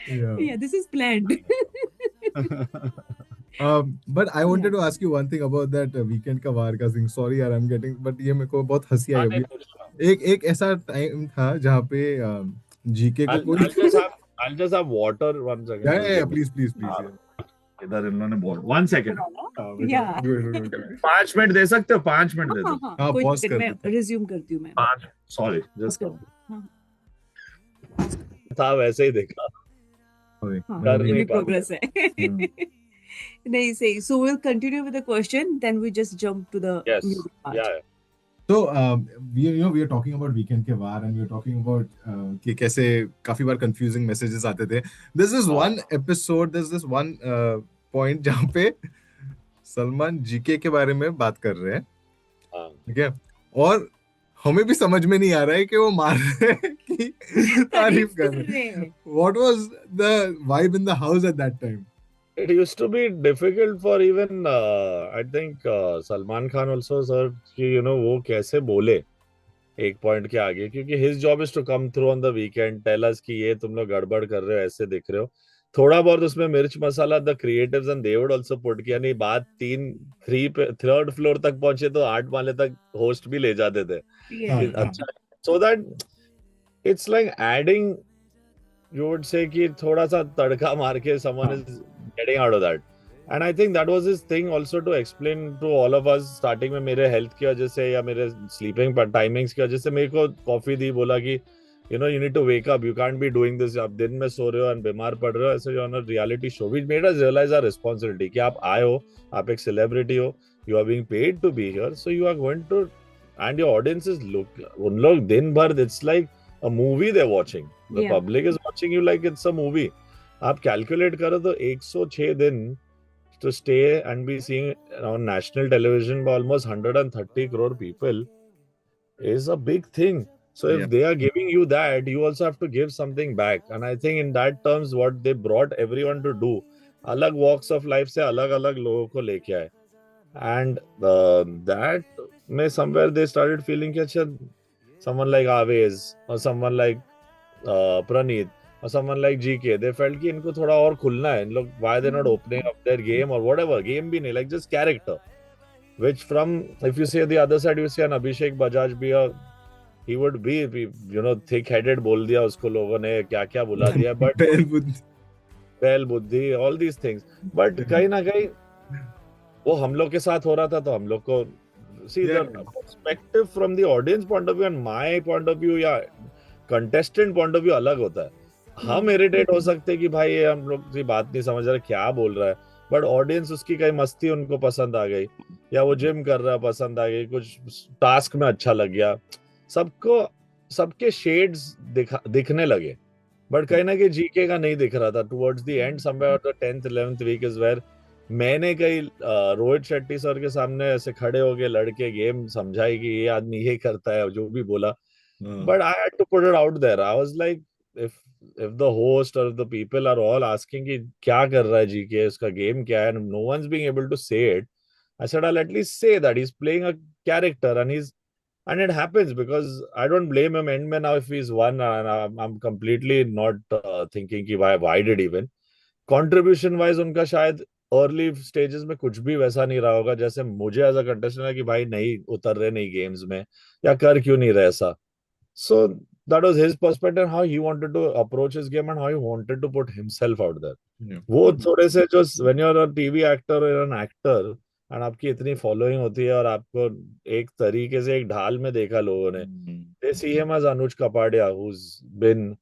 Yeah, this is planned. But I wanted to ask you one thing about that weekend का वार का thing. Sorry यार, I'm getting, but ये मेरे को बहुत हंसी आई अभी. एक ऐसा टाइम था जहाँ पे जीके को कोई I'll just have water one second. Yeah, please. इधर इन लोगों ने बोल 1 सेकेंड या 5 मिनट दे सकते हो 5 मिनट दे हाँ दो हाँ हाँ कोई पॉज दिक्कत, कर मैं देते रिज्यूम करती हूँ मैं। 5 सॉरी पॉज जस्ट कर दो। हाँ था वैसे ही देखा हाँ कर ये नहीं भी पाते प्रोग्रेस है। नहीं सही, so we'll continue with the question, then we just jump to the yes music part. या तो we are talking about weekend के वार and we are talking about कि कैसे काफी बार confusing messages आते थे. There's this one episode, there's this one point जहाँ पे सलमान जीके के बारे में बात कर रहे हैं, ठीक है, और हमें भी समझ में नहीं आ रहा है कि वो मार रहे हैं कि तारीफ तारीफ कर कर रहे रहे हैं. हैं। What was the vibe in the house at that time? It used to be difficult for even I think Salman Khan also sir कि वो कैसे बोले एक पॉइंट के आगे, क्योंकि his job is to come through on the weekend tell us कि ये तुम लोग गड़बड़ कर रहे हो, ऐसे दिख रहे हो, थोड़ा बहुत उसमें मिर्च मसाला the creatives and they would also put किया, नहीं बात थर्ड फ्लोर तक पहुंचे तो 8 माले तक होस्ट भी ले जाते थे Yeah. कि अच्छा, so that it's like adding you would say कि थोड़ा सा तड़का मार के someone is getting out of that. And I think that was his thing also to explain to all of us starting में मेरे health की वजह से या मेरे sleeping timings की वजह से मेरे को कॉफी दी, बोला कि you need to wake up, you can't be doing this, आप दिन में सो रहे हो और बीमार पड़ रहे हो, ऐसे on a reality show which made us realize our responsibility कि आप आए हो, आप एक celebrity हो, you are being paid to be here, so you are going to, and your audience is उन लोग दिन भर, it's like a movie they're watching. The Yeah. public is watching you like it's a movie. आप calculate करो तो 106 दिन to stay and be seen on national television by almost 130 crore people is a big thing. So if Yeah. they are giving you that, you also have to give something back. And I think in that terms, what they brought everyone to do, अलग walks of life से अलग अलग लोगों को लेके आए. And that में somewhere they started feeling कि अच्छा, someone like Aves or someone like Praneeth or someone like GK, they felt कि इनको थोड़ा और खुलना है, इन लोग why they're not opening up their game or whatever, game भी नहीं, like just character, which from, if you say the other side, you see an Abhishek Bajaj भी he would be thick-headed बोल दिया उसको लोगों ने, क्या क्या बुला दिया, but बैल बुद्धि. बैल बुद्धि, all these things, but कहीं ना कहीं वो हम लोग के साथ हो रहा था तो हम लोग को see the perspective from the audience point of view and my point of view या contestant point of view अलग होता है. हम इरिटेट हो सकते हैं कि भाई ये हम लोग की बात नहीं समझ रहा, क्या बोल रहा है, बट ऑडियंस उसकी कहीं मस्ती उनको पसंद आ गई, या वो जिम कर रहा है पसंद आ गई, कुछ टास्क में अच्छा लग गया, सबको सबके शेड्स दिखने लगे, बट कहीं ना कहीं जीके का नहीं दिख रहा था. Towards the end somewhere the 10th 11th week is where मैंने कहीं रोहित शेट्टी सर के सामने ऐसे खड़े होके लड़के गेम समझाई कि ये आदमी ये करता है, जो भी बोला, but I had to put it out there. I was like, if the host or the people are all asking कि क्या कर रहा है जीके, उसका गेम क्या है, and no one's being able to say it, I said I'll at least say that he's playing a character and it happens because I don't blame him end में now if he's won, and I'm completely not thinking कि why did he win. Contribution wise उनका शायद early stages में कुछ भी वैसा नहीं रहा होगा जैसे मुझे एज अ कंटेस्टेंट है कि भाई नहीं उतर रहे नहीं गेम्स में, या कर क्यों नहीं रहे ऐसा. So that was his perspective, how he wanted to approach his game and how he wanted to put himself out there. Yeah. वो थोड़े से जो when you're a TV actor or an actor and आपकी इतनी following होती है और आपको एक तरीके से एक ढाल में देखा लोगों ने, they see him as Anuj Kapadia who's been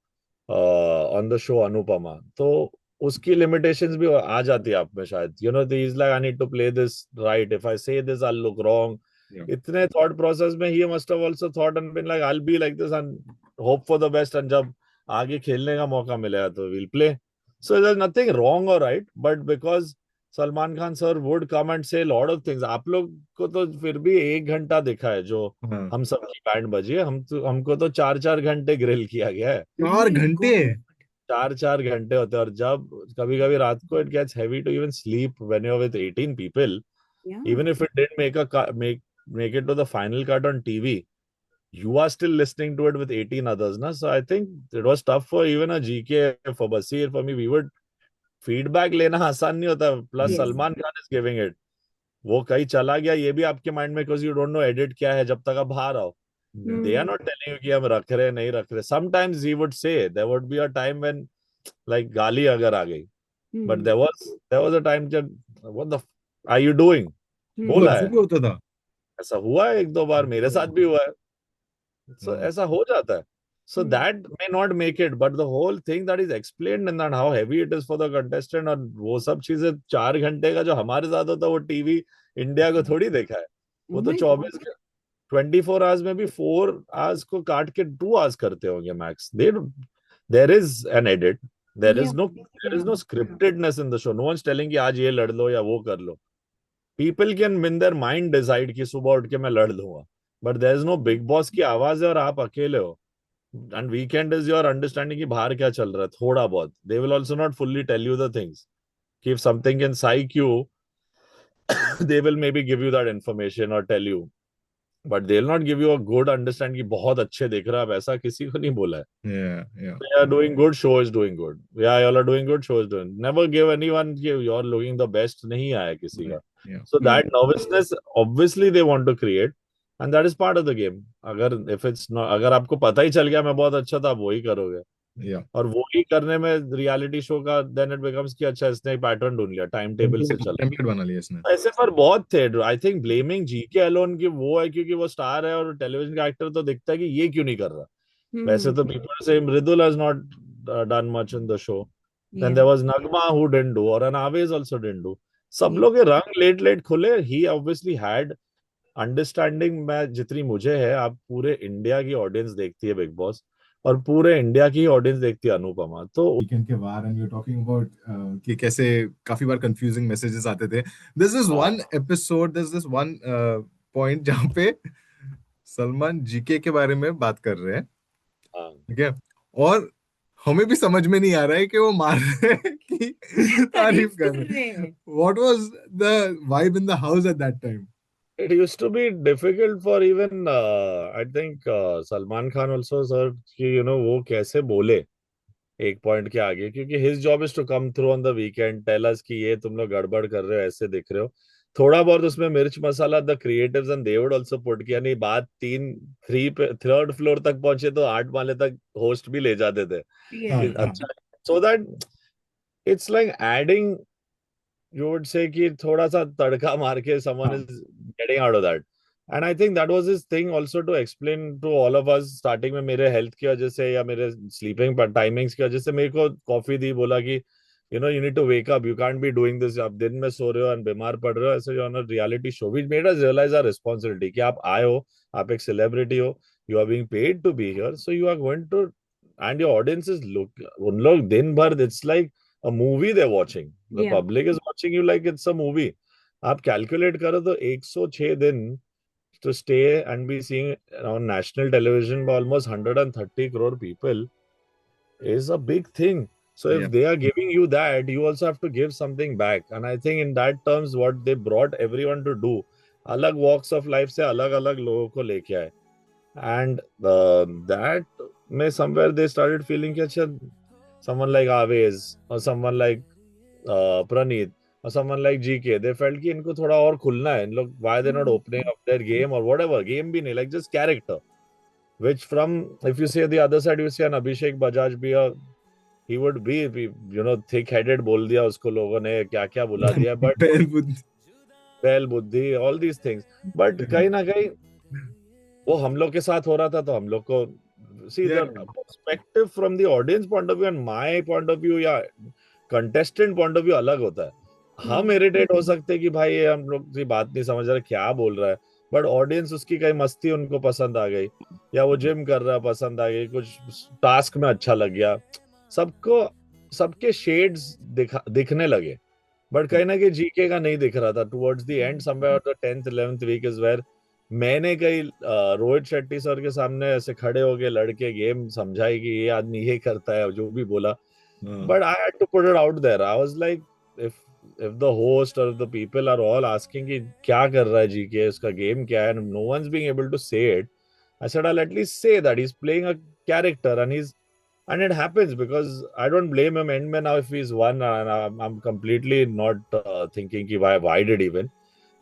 on the show Anupama, तो उसकी limitations भी आ जाती है आप में शायद, he's like I need to play this right, if I say this I'll look wrong. Yeah. इतने thought process में he must have also thought and been like I'll be like this and hope for the best, and जब आगे खेलने का मौका मिलेगा तो we'll play. So there's nothing wrong or right, but because Salman Khan sir would come and say a lot of things, आप लोग को तो फिर भी 1 घंटा दिखा है जो हम सबकी बैंड बजी है, हमको तो 4-4 घंटे ग्रिल किया गया है. 4 घंटे 4-4 घंटे होते हैं, और जब कभी कभी रात को it gets heavy to even sleep when you're with 18 people. Yeah. Even if it didn't make it to the final cut on TV, you are still listening to it with 18 others, na? So I think it was tough for even a GK, for Basir, for me. We would feedback लेना आसान नहीं होता. Plus Yes. Salman Khan is giving it. वो कहीं चला गया ये भी आपके माइंड में, because you don't know edit क्या है जब तक आप बाहर आओ. They are not telling you कि हम रख रहे नहीं रख रहे. Sometimes he would say there would be a time when like गाली अगर आ गई but there was a time that what the are you doing वो बोला ऐसे है. भी होता था. ऐसा हुआ है एक दो बार, मेरे साथ भी हुआ है. So हाँ. ऐसा हो जाता है. So that may not make it, but the whole thing that is explained and that how heavy it is for the contestant, और वो सब चीजें 4 घंटे का जो हमारे साथ होता है वो टीवी इंडिया को थोड़ी देखा है. वो तो नहीं 24 आवर्स में भी 4 आवर्स को काट के 2 आवर्स करते होंगे max. There is an edit, there या is no scriptedness in the show. No one telling कि आज ये लड़ लो या वो कर लो. People can in their mind decide कि सुबह उठ के मैं लड़ लूंगा, but there is no Bigg Boss की आवाज है और आप अकेले हो. And weekend is your understanding कि बाहर क्या चल रहा है थोड़ा बहुत. They will also not fully tell you the things कि if something can psych you they will maybe give you that information or tell you, but they'll not give you a good understand कि बहुत अच्छे देख रहा है. अब ऐसा किसी को नहीं बोला है. Yeah, yeah. They are doing good, show is doing good. Yeah, you all are doing good, show is doing. Never give anyone कि you're looking the best. नहीं आया किसी का. Yeah. So that nervousness obviously they want to create, and that is part of the game. अगर if it's not, अगर आपको पता ही चल गया मैं बहुत अच्छा था, आप वही करोगे. Yeah. और वो ही करने में रियलिटी शो का देन इट बिकम्स कि अच्छा इसने एक पैटर्न ढूंढ लिया, टाइम टेबल से चल. टेम्पलेट बना लिया इसने. ऐसे पर बहुत थे. I think blaming GK alone की वो है क्योंकि वो स्टार है और टेलीविजन का एक्टर, तो दिखता है कि ये क्यों नहीं कर रहा. वैसे तो पीपल से Mridul has not done much in the show. Then there was Nagma who didn't do, और अनावेज आल्सो डिडंट डू. सब लोग के रंग लेट लेट खुले. ही ऑब्वियसली हैड अंडरस्टैंडिंग. मैं जितनी मुझे है, आप पूरे इंडिया की ऑडियंस देखती है बिग बॉस, और पूरे इंडिया की ऑडियंस देखती है अनुपमा. तो वीकेंड के बाहर and we are talking about कि कैसे काफी बार कंफ्यूजिंग मैसेजेस आते थे. This is one episode, this is one point जहां पे सलमान जीके के बारे में बात कर रहे हैं. ठीक है. और हमें भी समझ में नहीं आ रहा है कि वो मार रहे हैं कि तारीफ कर रहे हैं. What was the vibe in the house at that time? It used to be difficult for even I think Salman Khan also, sir, कि वो कैसे बोले एक पॉइंट के आगे, क्योंकि his job is to come through on the weekend, tell us कि ये तुम लोग गड़बड़ कर रहे हो, ऐसे दिख रहे हो. थोड़ा बहुत उसमें मिर्च मसाला the creatives and they would also put किया. नहीं, बात 3rd फ्लोर तक पहुंचे तो 8 माले तक होस्ट भी ले जाते थे. अच्छा, so that it's like adding, you would say कि थोड़ा सा तड़का मार के someone is getting out of that. And I think that was his thing also to explain to all of us. starting में मेरे health की वजह से या मेरे sleeping timings की वजह से मेरे को कॉफी दी, बोला कि you need to wake up, you can't be doing this. आप दिन में सो रहे हो और बीमार पड़ रहे हो, ऐसे you're on a reality show. Which made us realize our responsibility कि आप आए हो, आप एक celebrity हो, you are being paid to be here, so you are going to, and your audience is उन लोग दिन भर, it's like a movie they're watching. The public is watching you like it's a movie. आप calculate करो तो 106 दिन to stay and be seen on national television by almost 130 crore people is a big thing. So if they are giving you that, you also have to give something back. And I think in that terms, what they brought everyone to do, अलग walks of life से अलग अलग लोगों को लेके आए. And that में somewhere they started feeling कि अच्छा, someone like Aves or someone like Praneeth or someone like GK, they felt कि इनको थोड़ा और खुलना है. इन लोग, why they're not opening up their game or whatever, game भी नहीं, like just character. Which from, if you say the other side, you see an Abhishek Bajaj भी, he would be thick-headed बोल दिया उसको लोगों ने, क्या क्या बुला दिया, but बैल बुद्धि, all these things. But कहीं ना कहीं वो हम लोग के साथ हो रहा था, तो हम लोग को see the perspective from the audience point of view and my point of view या contestant point of view अलग होता है. हम इरिटेट हो सकते हैं कि भाई ये हम लोग की बात नहीं समझ रहा, क्या बोल रहा है, बट ऑडियंस उसकी कहीं मस्ती उनको पसंद आ गई, या वो जिम कर रहा है पसंद आ गई, कुछ टास्क में अच्छा लग गया. सबको सबके शेड्स दिखने लगे, बट कहीं ना कहीं जीके का नहीं दिख रहा था. Towards the end somewhere the 10th 11th week is where मैंने कई रोहित शेट्टी सर के सामने ऐसे खड़े हो गए लड़के, गेम समझाई कि ये आदमी ये करता है, जो भी बोला. But I had to put it out there. I was like, if the host or the people are all asking कि क्या कर रहा है जीके, इसका गेम क्या है, and no one's being able to say it, I said I'll at least say that he's playing a character, and it happens because I don't blame him. End में now if he's won, and I'm completely not thinking कि why did he win.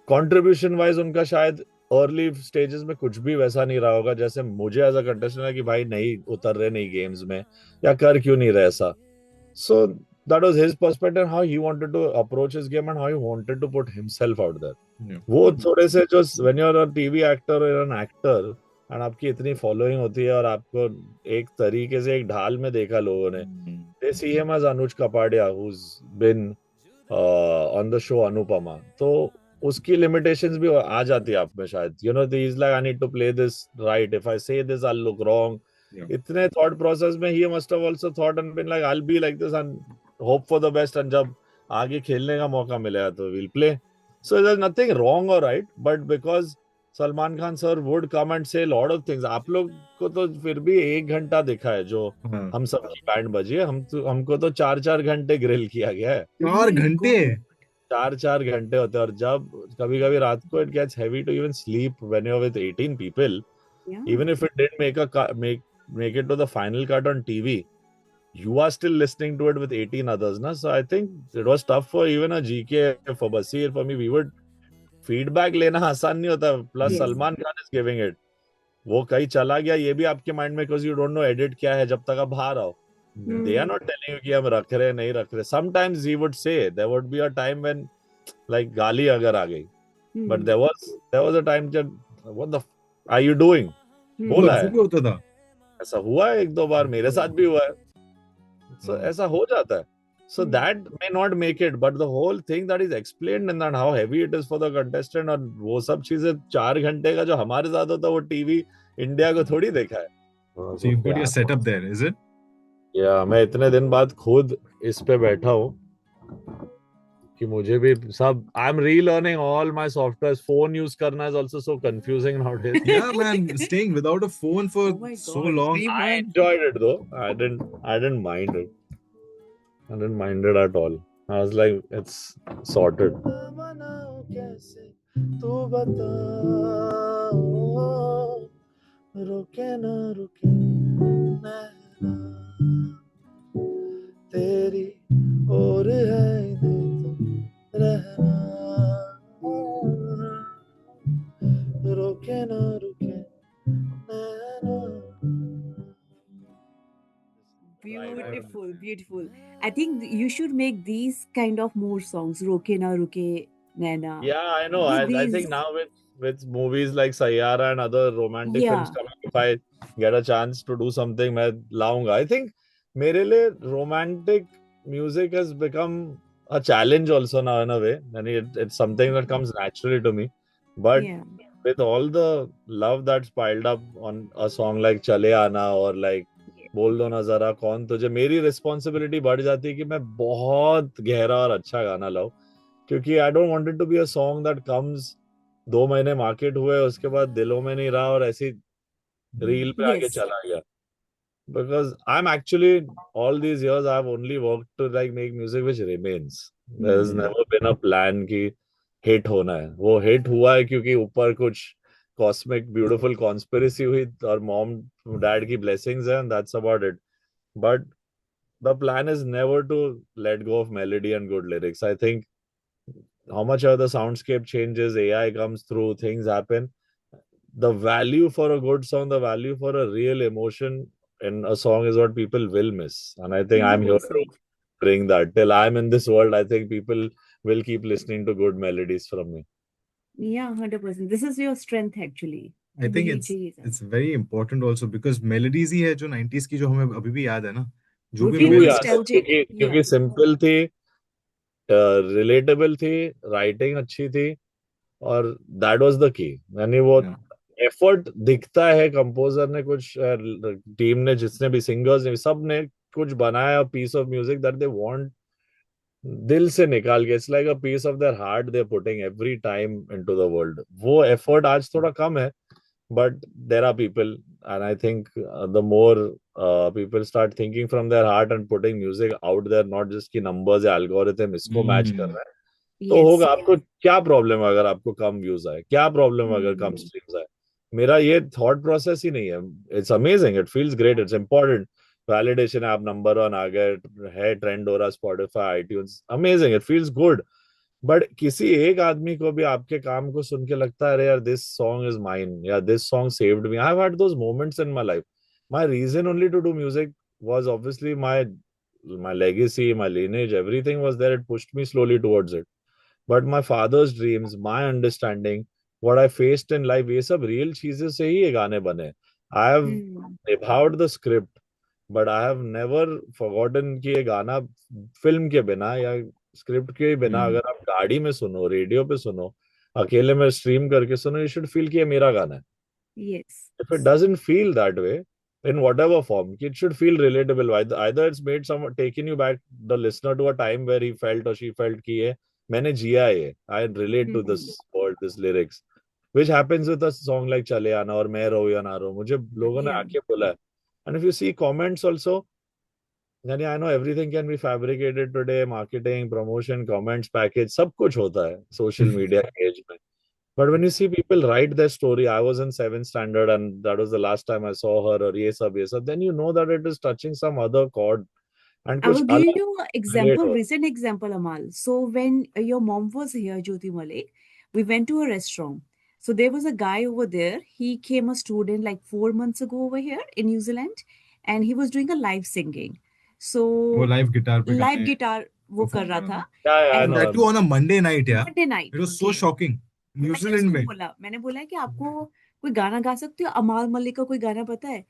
Contribution wise उनका शायद early stages में कुछ भी वैसा नहीं रहा होगा जैसे मुझे एज अ कंटेस्टेंट है कि भाई नहीं उतर रहे नहीं गेम्स में, या कर क्यों नहीं रहे ऐसा. So that was his perspective, how he wanted to approach his game and how he wanted to put himself out there. Yeah. वो थोड़े से जो when you're a TV actor or an actor and आपकी इतनी following होती है और आपको एक तरीके से एक ढाल में देखा लोगों ने, they see him as Anuj Kapadia who's been on the show Anupama, तो उसकी limitations भी आ जाती है आप में शायद, you know, he's like I need to play this right, if I say this I'll look wrong. Yeah. इतने thought process में he must have also thought and been like I'll be like this and hope for the best, and जब आगे खेलने का मौका मिलेगा तो we'll play. So there's nothing wrong or right, but because Salman Khan sir would come and say a lot of things, आप लोग को तो फिर भी 1 घंटा दिखा है जो हाँ, हम सबकी बैंड बजी है, हमको तो 4-4 घंटे ग्रिल किया गया है, 4 घंटे 4-4 घंटे होते हैं, और जब कभी कभी रात को it gets heavy to even sleep when you're with 18 people, Yeah. even if it didn't make it to the final cut on TV, you are still listening to it with 18 others, na? So I think it was tough for even a GK, for Basir, for me. We would feedback लेना आसान नहीं होता, plus Yes. Salman Khan is giving it. वो कहीं चला गया ये भी आपके माइंड में, because you don't know edit क्या है जब तक आप बाहर आओ. They are not telling you कि हम रख रहे नहीं रख रहे. Sometimes he would say, there would be a time when like गाली अगर आ गई, but there was a time that what the are you doing? बोला ऐसा है, भी होता था ऐसा हुआ है 1-2 बार, मेरे साथ भी हुआ है. So ऐसा हो जाता है. So that may not make it, but the whole thing that is explained in that, how heavy it is for the contestant, और वो सब चीजें 4 घंटे का जो हमारे साथ होता है वो टीवी इंडिया को थोड़ी देखा है. So you've got your setup there, is it? या मैं इतने दिन बाद खुद इस पे बैठा हूँ कि मुझे भी सब I am relearning all my software. Phone use करना is also so confusing nowadays. Yeah, man, staying without a phone for Oh my so God, long. 3 I months. enjoyed it though. I didn't mind it. I didn't mind it at all. I was like, it's sorted. रुके ना रुके तेरी और है तो रहना रुके ना रुके Beautiful, beautiful. I think you should make these kind of more songs. Roke na ruke, Naina. Yeah, I know. I These- think now with movies like Sayyara and other romantic Yeah. films coming, if I get a chance to do something, मैं लाऊंगा. I think मेरे लिए romantic music has become a challenge also now in a way. And it's something that comes naturally to me. But Yeah. with all the love that's piled up on a song like Chale Aana or like बोल दो ना जरा कौन तुझे, मेरी responsibility बढ़ जाती है कि मैं बहुत गहरा और अच्छा गाना लाऊं, क्योंकि I don't want it to be a song that comes 2 महीने मार्केट हुए उसके बाद दिलों में नहीं रहा और ऐसी रील पे आके Yes. चला गया. Because I'm actually all these years I've only worked to like make music which remains. There's never been a plan कि hit होना है. वो hit हुआ है क्योंकि ऊपर कुछ cosmic beautiful conspiracy हुई और mom dad की blessings है, and that's about it. But the plan is never to let go of melody and good lyrics. I think how much of the soundscape changes, AI comes through, things happen. The value for a good song, the value for a real emotion in a song is what people will miss. And I think I'm here to 100%. bring that. Till I'm in this world, I think people will keep listening to good melodies from me. Yeah, 100%. This is your strength actually. I think मुझे it's चाहिए था। it's very important also because melodies ही है जो 90s की जो हमें अभी भी याद है ना, जो वो भी feel melodies- nostalgic. क्योंकि सिंपल थी, रिलेटेबल थी, राइटिंग अच्छी थी, और दैट वाज द की. यानी वो Yeah. एफर्ट दिखता है कंपोजर ने, कुछ टीम ने, जिसने भी सिंगर्स ने, सब ने कुछ बनाया piece of music that they want दिल से निकाल के. It's like a piece of their heart they putting every time into the world. वो एफर्ट आज थोड़ा कम है, but there are people, and I think the more people start thinking from their heart and putting music out there, not just कि numbers या algorithm इसको match कर रहा है, तो Yes. होगा. आपको क्या प्रॉब्लम है अगर आपको कम व्यूज आए, क्या प्रॉब्लम है अगर कम स्ट्रीम्स आए? मेरा ये थॉट प्रोसेस ही नहीं है. It's amazing, it feels great, it's important. Validation है, आप नंबर 1 आ गए है, ट्रेंड हो रहा Spotify, iTunes, amazing, it feels good. But किसी एक आदमी को भी आपके काम को सुन के लगता है अरे यार दिस सॉन्ग इज माइन, या this song saved me. I have had those moments in my life. My reason only to do music was obviously my my legacy, my lineage, everything was there. It pushed me slowly towards it. But my father's dreams, my understanding, what I faced in life, ये सब real चीजें से ही ये गाने बने. I have निभावed the script, but I have never forgotten कि ये गाना फिल्म के बिना या स्क्रिप्ट के बिना अगर आप गाड़ी में सुनो, रेडियो पे सुनो, अकेले में स्ट्रीम करके सुनो, you should feel कि ये मेरा गाना है. Yes. If it doesn't feel that way, in whatever form, it should feel relatable. Either it's made someone taken you back, the listener, to a time where he felt or she felt कि ये मैंने जिया है ये. I relate to this word, this lyrics, which happens with a song like चले आना और मैं रो या ना रो. मुझे लोगों ने Yeah. आके बोला है. And if you see comments also, यानी I know everything can be fabricated today, marketing, promotion, comments, package, सब कुछ होता है social media age में. But when you see people write their story, I was in 7th standard and that was the last time I saw her, or ये सब, then you know that it is touching some other chord and I कुछ will give अलग you an relate example, हो. recent example, Amal. So when your mom was here, Jyoti Malik, we went to a restaurant. So there was a guy over there. He came a student like 4 months ago over here in New Zealand, and he was doing a live singing. वो So live guitar पे live गाने guitar वो कर perform रहा कर था. रहा था. Yeah, I And know. That too on a Monday night, yeah. Monday night. It was so Okay. shocking. तो मैंने न्यूजीलैंड उसको में. बोला, मैंने बोला कि आपको कोई गाना गा सकते हो, अमाल मलिक का कोई गाना पता है?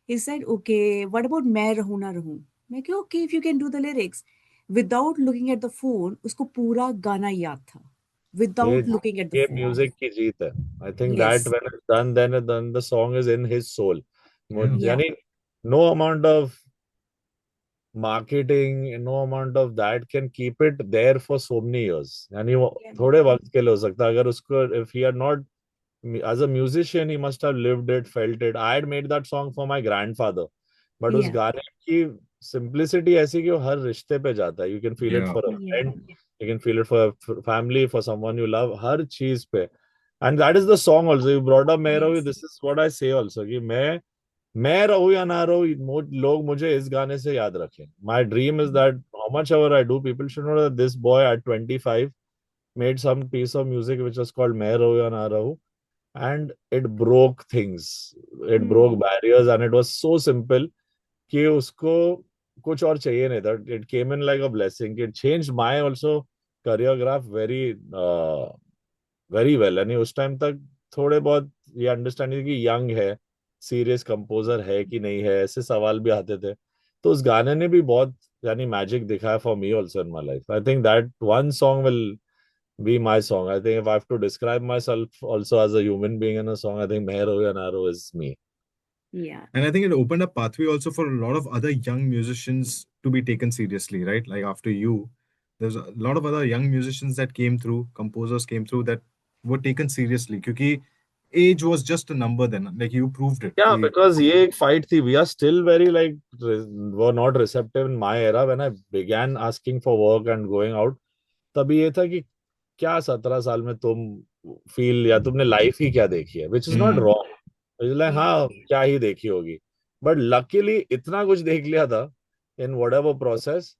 He said, okay, what about मैं रहूं ना रहूं? मैं कहा, okay, if you can do the lyrics. Without looking at the phone, उसको पूरा गाना याद था. ये Without looking at the ये phone. म्यूजिक की जीत है. I think Yes. that when it's done, then the song is in his soul. Yeah. Yeah. यानी no amount of marketing, no amount of that can keep it there for so many years. यानी वो Yeah. थोड़े वक्त के लिए हो सकता है. अगर उसको, if he had not, as a musician, he must have lived it, felt it. I had made that song for my grandfather, but उस Yeah. गाने की simplicity ऐसी कि वो हर रिश्ते पे जाता है. You can feel it Yeah. for a Yeah. friend, you can feel it for a family, for someone you love, हर चीज पे. And that is the song also. You brought up मैं रहूं. Yes. This is what I say also कि मैं रहूं या ना रहूं, लोग मुझे इस गाने से याद रखें. My dream is that how much ever I do, people should know that this boy at 25 made some piece of music which was called मैं रहूं या ना रहूं, and it broke things, it broke barriers, and it was so simple कि उसको कुछ और चाहिए नहीं था. It came in like a blessing. It changed my also career graph very very well. यानी उस टाइम तक थोड़े बहुत ये अंडरस्टैंडिंग कि यंग है, सीरियस कंपोजर है कि नहीं है, ऐसे सवाल भी आते थे. तो उस गाने ने भी बहुत यानी मैजिक दिखाया for me also in my life. I think that one song will be my song. I think if I have to describe myself also as a human being in a song, I think Meher Ho Ya Na Ho is me. Yeah. And I think it opened a pathway also for a lot of other young musicians to be taken seriously, right? Like after you, there's a lot of other young musicians that came through, composers came through that were taken seriously. Because age was just a number then. Like you proved it. Yeah, कि- because ये एक fight थी. We are still very like were not receptive in my era when I began asking for work and going out. तभी ये था कि क्या 17 साल में तुम फील या तुमने लाइफ ही क्या देखी है, which is not wrong. Like, हाँ क्या ही देखी होगी, but luckily इतना कुछ देख लिया था in whatever process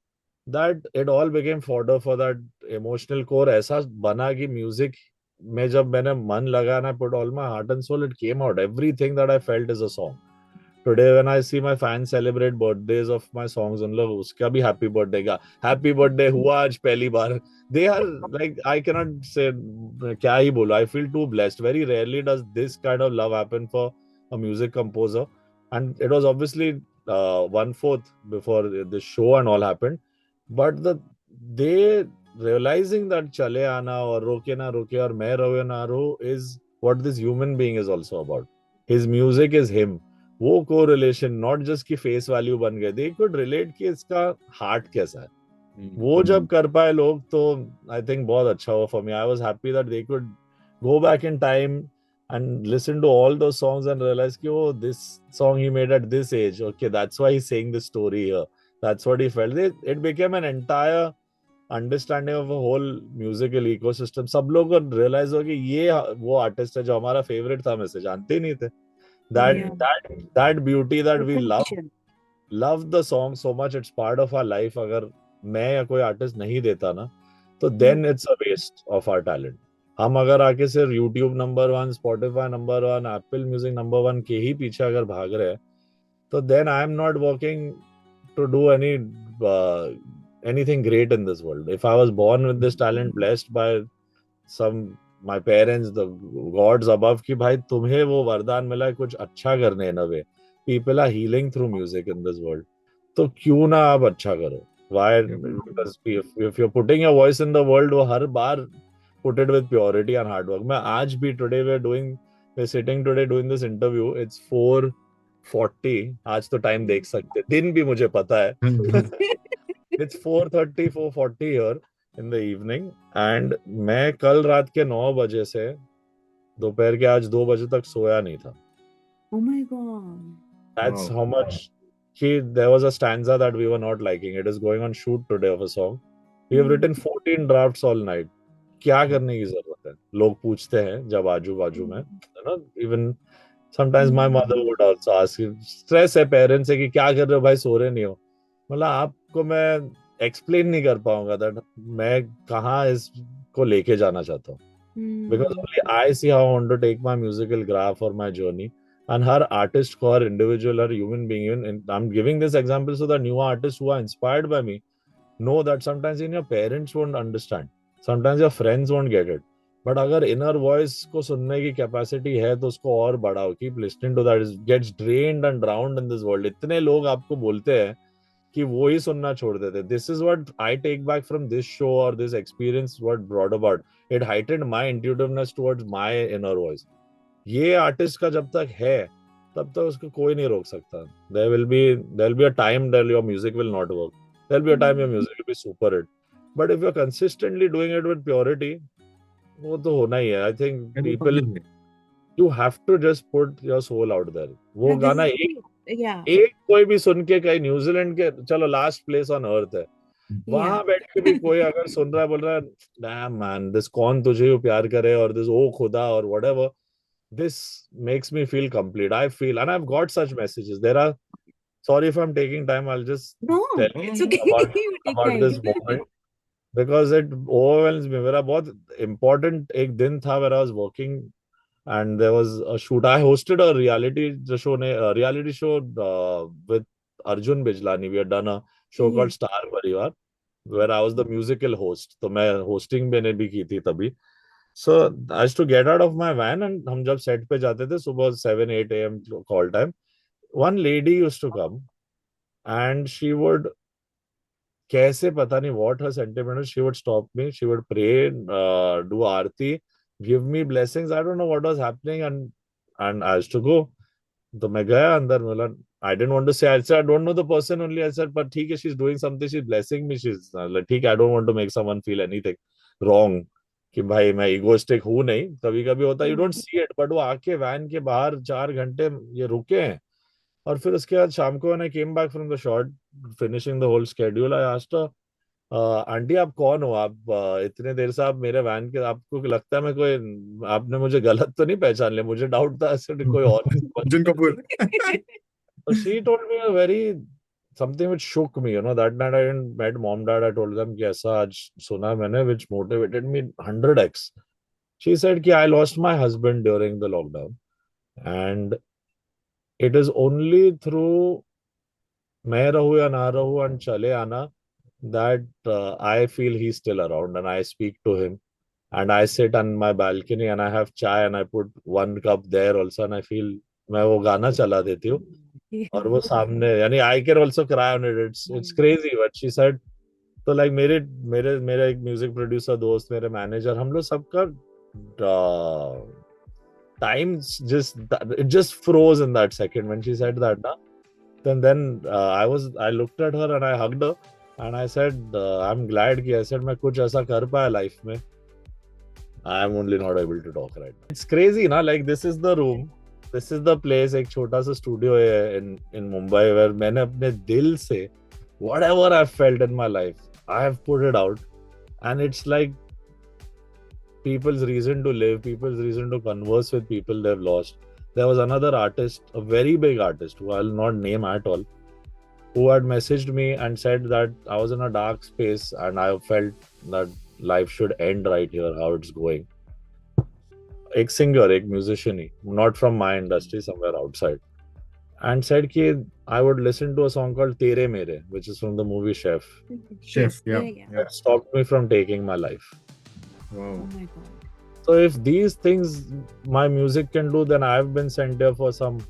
that it all became fodder for that emotional core. ऐसा बना कि म्यूजिक में जब मैंने मन लगा ना, put all my heart and soul, it came out. Everything that I felt is a song. Today when I see my fans celebrate birthdays of my songs, उन लोग उसका भी happy birthday का happy birthday हुआ आज पहली बार. They are like, I cannot say क्या ही बोलो. I feel too blessed. Very rarely does this kind of love happen for a music composer, and it was obviously 1/4 before the show and all happened. But they realizing that चले आना और रोके ना रोके और मैं रहूं ना रहूं is what this human being is also about. His music is him. वो कोरिलेशन नॉट जस्ट की फेस वैल्यू बन गए, दे कुड रिलेट कि इसका हार्ट कैसा है. वो जब कर पाए लोग तो आई थिंक बहुत अच्छा हुआ for me. I was happy that they could go back in time and listen to all those songs and realize कि oh, this song he made at this age, okay, that's why he's saying this story here, that's what he felt. It became an entire understanding of a whole musical ecosystem. सब लोग को realize हो कि ये वो artist है जो हमारा फेवरेट था, हम इसे जानते ही नहीं थे. That beauty that we love the song so much, it's part of our life. अगर मैं या कोई आर्टिस्ट नहीं देता ना, तो then it's a waste of our talent. हम अगर आके सिर्फ YouTube number 1, Spotify number 1, Apple Music number 1 के ही पीछे अगर भाग रहे हैं, तो then I am not working to do anything great in this world. If I was born with this talent, blessed by my parents, the gods above, कि भाई तुम्हें वो वरदान मिला है कुछ अच्छा करने, in a way. People are healing through music in this world. तो क्यों ना आप अच्छा करो? Why? Because if you're putting your voice in the world, वो हर बार put it with purity and hard work. मैं आज भी today we're sitting today doing this interview. It's 4:40. आज तो टाइम देख सकते, दिन भी मुझे पता है. It's 4:30, 4:40 here in the evening. And मैं कल रात के 9 बजे से दोपहर के आज 2 बजे तक सोया नहीं था. Oh my God. That's Wow. how much. There was a stanza that we were not liking. It is going on shoot today of a song. We have written 14 drafts all night. क्या करने की जरूरत है? लोग पूछते हैं जब आजू बाजू में, you know, even sometimes my mother would also ask, stress है पेरेंट्स से कि क्या कर रहे हो भाई, सो रहे नहीं हो. मतलब आपको मैं एक्सप्लेन नहीं कर पाऊंगा दैट मैं कहाँ इसको लेके जाना चाहता हूँ. Because only I see how I want to take my musical graph or my journey. And her artist को, her individual, her human being, even I'm giving this example so that newer artists who are inspired by me know that sometimes even your parents won't understand. Sometimes your friends won't get it. But अगर inner voice को सुनने की capacity है तो उसको और बढ़ाओ. Keep listening to that. It gets drained and drowned in this world. इतने लोग आपको बोलते हैं कि वो ही सुनना छोड़ देते. This is what I take back from this show or this experience, what brought about. It heightened my intuitiveness towards my inner voice. ये आर्टिस्ट का जब तक है तब तक उसको कोई नहीं रोक सकता. There will be a time that your music will not work. There will be a time your music will be super hit. But if you're consistently doing it with purity, वो तो होना ही है. I think people, you have to just put your soul out there. वो गाना एक कोई भी सुन के, कहीं न्यूजीलैंड के, चलो लास्ट प्लेस ऑन अर्थ है, वहां बैठ के भी कोई अगर सुन रहा है, बोल रहा है डैम मैन, दिस कौन तुझे प्यार करे और दिस ओ खुदा और whatever, this makes me feel complete. I feel, and I've got such messages. There are, sorry if I'm taking time, I'll just tell it's okay. about this moment because it overwhelms me. मेरा बहुत important एक दिन था where I was working and there was a shoot. I hosted a reality show with Arjun Bijlani. We had done a show called Star Parivar where I was the musical host. तो मैं hosting मैंने भी की थी तभी. So I used to get out of my van and हम जब set पे जाते थे सुबह 7-8 a.m. call time, one lady used to come and she would, कैसे पता नहीं what her sentiment was, she would stop me, she would pray, do aarti, give me blessings. I don't know what was happening and I used to go. तो मैं गया अंदर, मतलब I didn't want to say, I said I don't know the person only. I said but ठीक है, she's doing something, she's blessing me, she's like ठीक है, I don't want to make someone feel anything wrong कि भाई मैं egoistic हूं नहीं. कभी कभी होता है, you don't see it, but वो आके वैन के बाहर 4 घंटे ये रुके हैं. और फिर उसके बाद शाम को when I came back from the shot, finishing the whole schedule, I asked her, aunty आप कौन हो, आप इतने देर से आप मेरे वैन के, आपको लगता है मैं कोई, आपने मुझे गलत तो नहीं पहचान लिया? मुझे डाउट था ऐसे कोई और. Arjun Kapoor. So she told me a very something which shook me, you know. That night I didn't met mom, dad. I told them कि ऐसा आज सुना मैंने, which motivated me 100x. She said कि I lost my husband during the lockdown, and it is only through मैं रहूं या ना रहूं and चले आना that I feel he's still around and I speak to him and I sit on my balcony and I have chai and I put one cup there also and I feel मैं वो गाना चला देती हूँ और वो सामने, यानी I can also cry on it. It's crazy what she said. तो like मेरे एक म्यूजिक प्रोड्यूसर दोस्त, मेरे मैनेजर, हम लोग सबका time just froze in that second when she said that na. Then I looked at her and I hugged her and I said I'm glad कि I said मैं कुछ ऐसा कर पाया लाइफ में. I am only not able to talk right now. It's crazy ना, like this is the room, this is the place, एक छोटा सा स्टूडियो है in Mumbai where मैंने अपने दिल से whatever I've felt in my life, I have put it out, and it's like people's reason to live, people's reason to converse with people they've lost. There was another artist, a very big artist, who I'll not name at all, who had messaged me and said that I was in a dark space and I felt that life should end right here, how it's going. एक singer, एक musician, not from my industry, somewhere outside. and said कि I would listen to a song called Tere Mere, which is from the movie Chef. Chef, yeah. That stopped me from taking my life. Oh Wow. my God. So if these things my music can do, then I've been sent here for some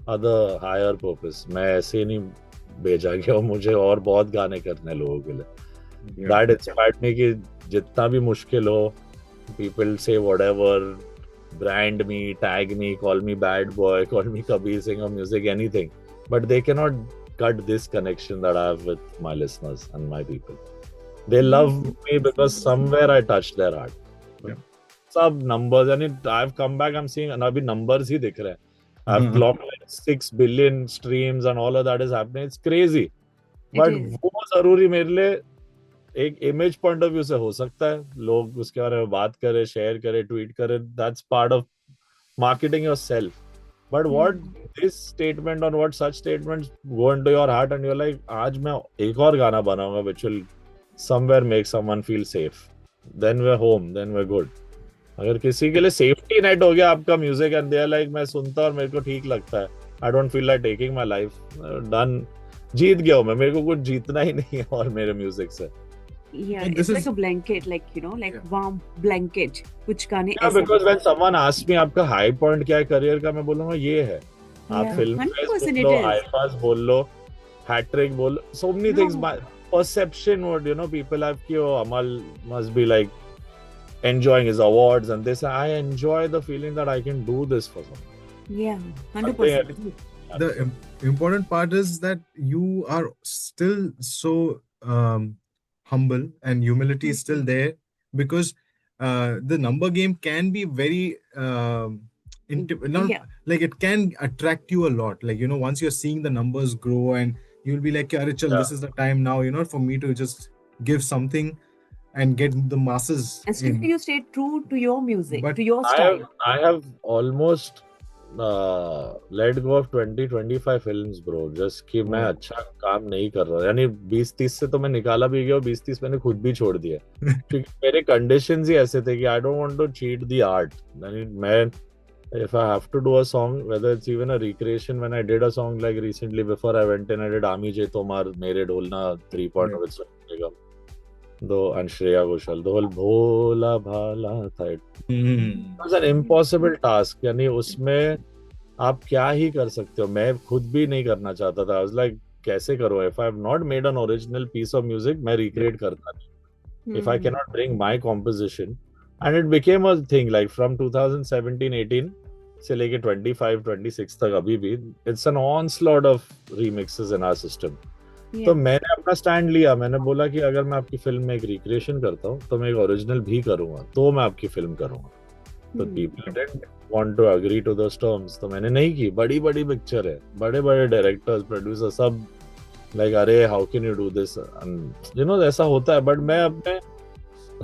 other higher purpose. मैं ऐसे नहीं भेजा गया हूँ, मुझे और बहुत गाने करने हैं लोगों के लिए. Yeah. That inspired me कि जितना भी मुश्किल हो, people say whatever, brand me, tag me, call me bad boy, call me Kabir Singh of music, anything, but they cannot cut this connection that I have with my listeners and my people. They love me because somewhere I touched their heart. Yeah. सब numbers, and I've come back, I'm seeing अभी numbers ही दिख रहे हैं. I've clocked like 6 billion streams and all of that is happening. It's crazy. But is. वो जरूरी मेरे लिए एक इमेज पॉइंट ऑफ व्यू से हो सकता है, लोग उसके बारे में बात करें, शेयर करें, ट्वीट करें, that's part of marketing yourself. But what this statement और what such statements go into your heart and you are like, आज मैं एक और गाना बनाऊंगा which will somewhere make someone feel safe, then we are home, then we are good. अगर किसी के लिए सेफ्टी नेट हो गया आपका music and they are like मैं सुनता और मेरे को ठीक लगता है, I don't feel like taking my life, done, जीत गया हूं मैं, मेरे को कुछ जीतना ही नहीं है और मेरे म्यूजिक से. Yeah, And it's this like a blanket, like, you know, like warm blanket. कुछ गाने Yeah, ऐसे because when someone asks me आपका हाई पॉइंट क्या है करियर का, मैं बोलूंगा ये है. आप Yeah, फिल्म 100% बोल लो, it is. आईफास बोल लो, हैट्रिक बोल लो, so many things. No. My perception would, you know, people have कि oh, Amal must be like enjoying his awards and this. I enjoy the feeling that I can do this for someone. Yeah, Something 100%. The important part is that you are still so humble, and humility is still there, because the number game can be very not Yeah. like it can attract you a lot. Like, you know, once you're seeing the numbers grow, and you'll be like, "Yeah, Richard, this is the time now, you know, for me to just give something and get the masses And still in." you stay true to your music, But to your style. I have almost let go of 20-25 films, bro, just कि मैं अच्छा काम नहीं कर रहा. यानी 20-30 से तो मैं निकाला भी गया, 20-30 मैंने खुद भी छोड़ दिया क्योंकि मेरे कंडीशंस ही ऐसे थे कि I don't want to cheat the art. यानी मैं, if I have to do a song, whether it's even a recreation, when I did a song like recently before I went in, I did Ami J Tomar Mere Dolna 3.0 with Sonu Nigam, though, and Shreya Ghoshal, the whole भोला भाला था. It was an impossible task. यानी उसमें आप क्या ही कर सकते हो, मैं खुद भी नहीं करना चाहता था. I was like, कैसे करूँ? If I have not made an original piece of music, मैं recreate करता नहीं. If I cannot bring my composition, and it became a thing like from 2017-18 से लेके 25-26 तक अभी भी, it's an onslaught of remixes in our system. Yeah. तो मैंने अपना स्टैंड लिया, मैंने बोला कि अगर मैं आपकी फिल्म में एक रिक्रिएशन करता हूँ तो मैं एक ओरिजिनल भी करूंगा, तो मैं आपकी फिल्म करूंगा. तो people didn't want to agree to those terms, तो मैंने नहीं की. बड़ी बड़ी पिक्चर है, बड़े बड़े डायरेक्टर्स, प्रोड्यूसर, सब लाइक अरे how can you do this, you know, ऐसा होता है. बट मैं अपने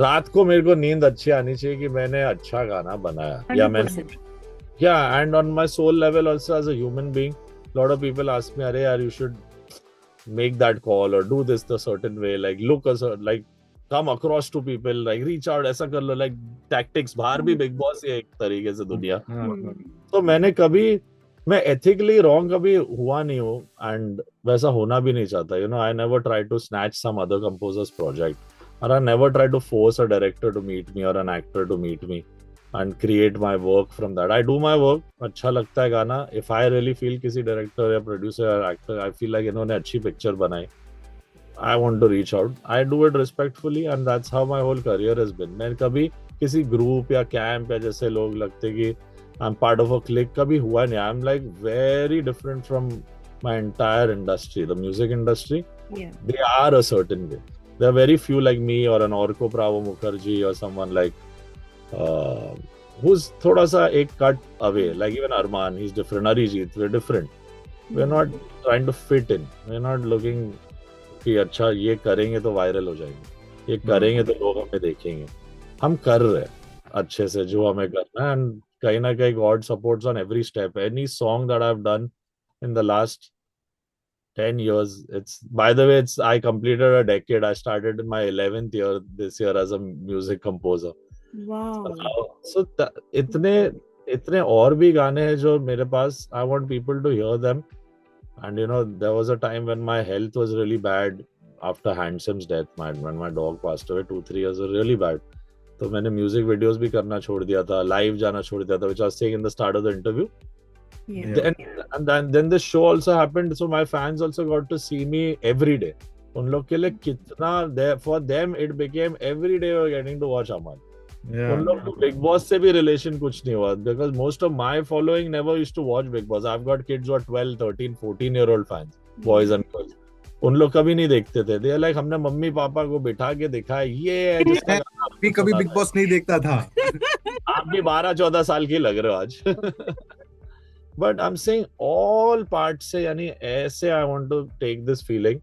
रात को मेरे को नींद अच्छी आनी चाहिए कि मैंने अच्छा गाना बनाया, या मैंने, 100%. yeah, and on my soul level also as a human being, lot of people ask me, "Arey yaar, you should make that call or do this the certain way, like look a certain, like come across to people, like reach out, ऐसा कर लो, like tactics." बाहर भी big boss है एक तरीके से दुनिया. तो मैंने कभी, मैं ethically wrong कभी हुआ नहीं हूँ, and वैसा होना भी नहीं चाहता. You know, I never try to snatch some other composer's project, or I never try to force a director to meet me or an actor to meet me and create my work from that. I do my work, अच्छा लगता है गाना. If I really feel किसी director या producer या actor, I feel like इन्होंने अच्छी picture बनाई, I want to reach out. I do it respectfully, and that's how my whole career has been. मैं कभी किसी group या camp या जैसे लोग लगते कि I'm part of a clique, कभी हुआ नहीं. I'm like very different from my entire industry, the music industry. Yeah. They are a certain way. There are very few like me or an Orko Bravo Mukherjee or someone like who's thoda sa ek cut away, like even Arman, he's different, Arijit, we're different. We're not trying to fit in, we're not looking कि अच्छा ये करेंगे तो viral हो जाएंगे, ये करेंगे तो लोग हमें देखेंगे. हम कर रहे हैं अच्छे से जो हमें करना है, and कहीं ना कहीं God supports on every step. Any song that I've done in the last 10 years, it's, by the way, it's, I completed a decade. I started in my 11th year this year as a music composer. Wow. So इतने और भी गाने हैं जो मेरे पास, I want people to hear them And there was a time when my health was really bad after Handsome's death. When my dog passed away, 2-3 years were really bad. तो मैंने music videos भी करना छोड़ दिया था, live जाना छोड़ दिया था, which I was saying in the start of the interview. Yeah. Then the show also happened, so my fans also got to see me every day. उन लोग के लिए कितना, for them it became every day we're getting to watch Aman. उन लोग को big boss से भी रिलेशन कुछ नहीं हुआ, because most of my following never used to watch Big Boss. I've got kids who are 12, 13, 14-year-old fans, boys and girls. उन लोग कभी नहीं देखते थे. They are like, हमने मम्मी पापा को बिठा के दिखा है, ये है जिसका भी कभी बिग बॉस नहीं देखता था. आप भी 12-14 साल की लग रहे हो आज. But I'm saying all parts से, यानी ऐसे I want to take this feeling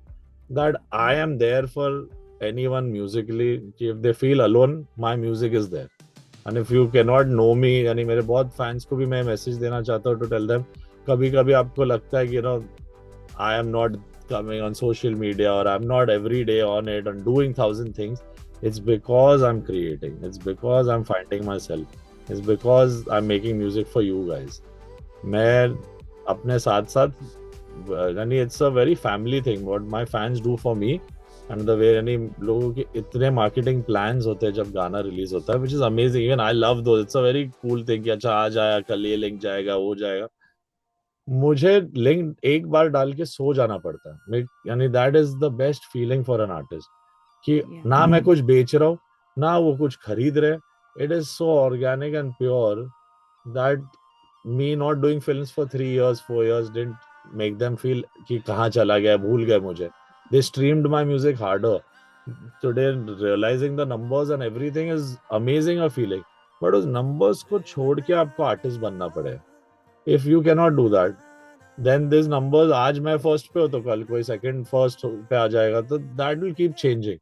that I am there for anyone musically. If they feel alone, my music is there. And if you cannot know me, यानी मेरे बहुत fans को भी मैं message देना चाहता हूँ to tell them, कभी कभी आपको लगता है कि I am not coming on social media or I'm not every day on it and doing 1,000 things. It's because I'm creating. It's because I'm finding myself. It's because I'm making music for you guys. मैं अपने साथ साथ, यानी it's a very family thing what my fans do for me and the way, यानी लोगों के इतने marketing plans होते हैं जब गाना रिलीज होता है, which is amazing. Even I love those. It's a very cool thing कि अच्छा आज आया, कल ये लिंक जाएगा, वो जाएगा. मुझे लिंक एक बार डाल के सो जाना पड़ता है, यानी that is the best feeling for an artist कि ना मैं कुछ बेच रहा हूँ ना वो कुछ खरीद रहे. It is so organic and pure that me not doing films for 3 years 4 years didn't make them feel कि कहाँ चला गया, भूल गए मुझे. They streamed my music harder. Today realizing the numbers and everything is amazing a feeling. But उस numbers को छोड़ के आपको आर्टिस्ट बनना पड़े. If you cannot do that, then these numbers, आज मैं first पे हो तो कल कोई second first पे आ जाएगा, तो that will keep changing.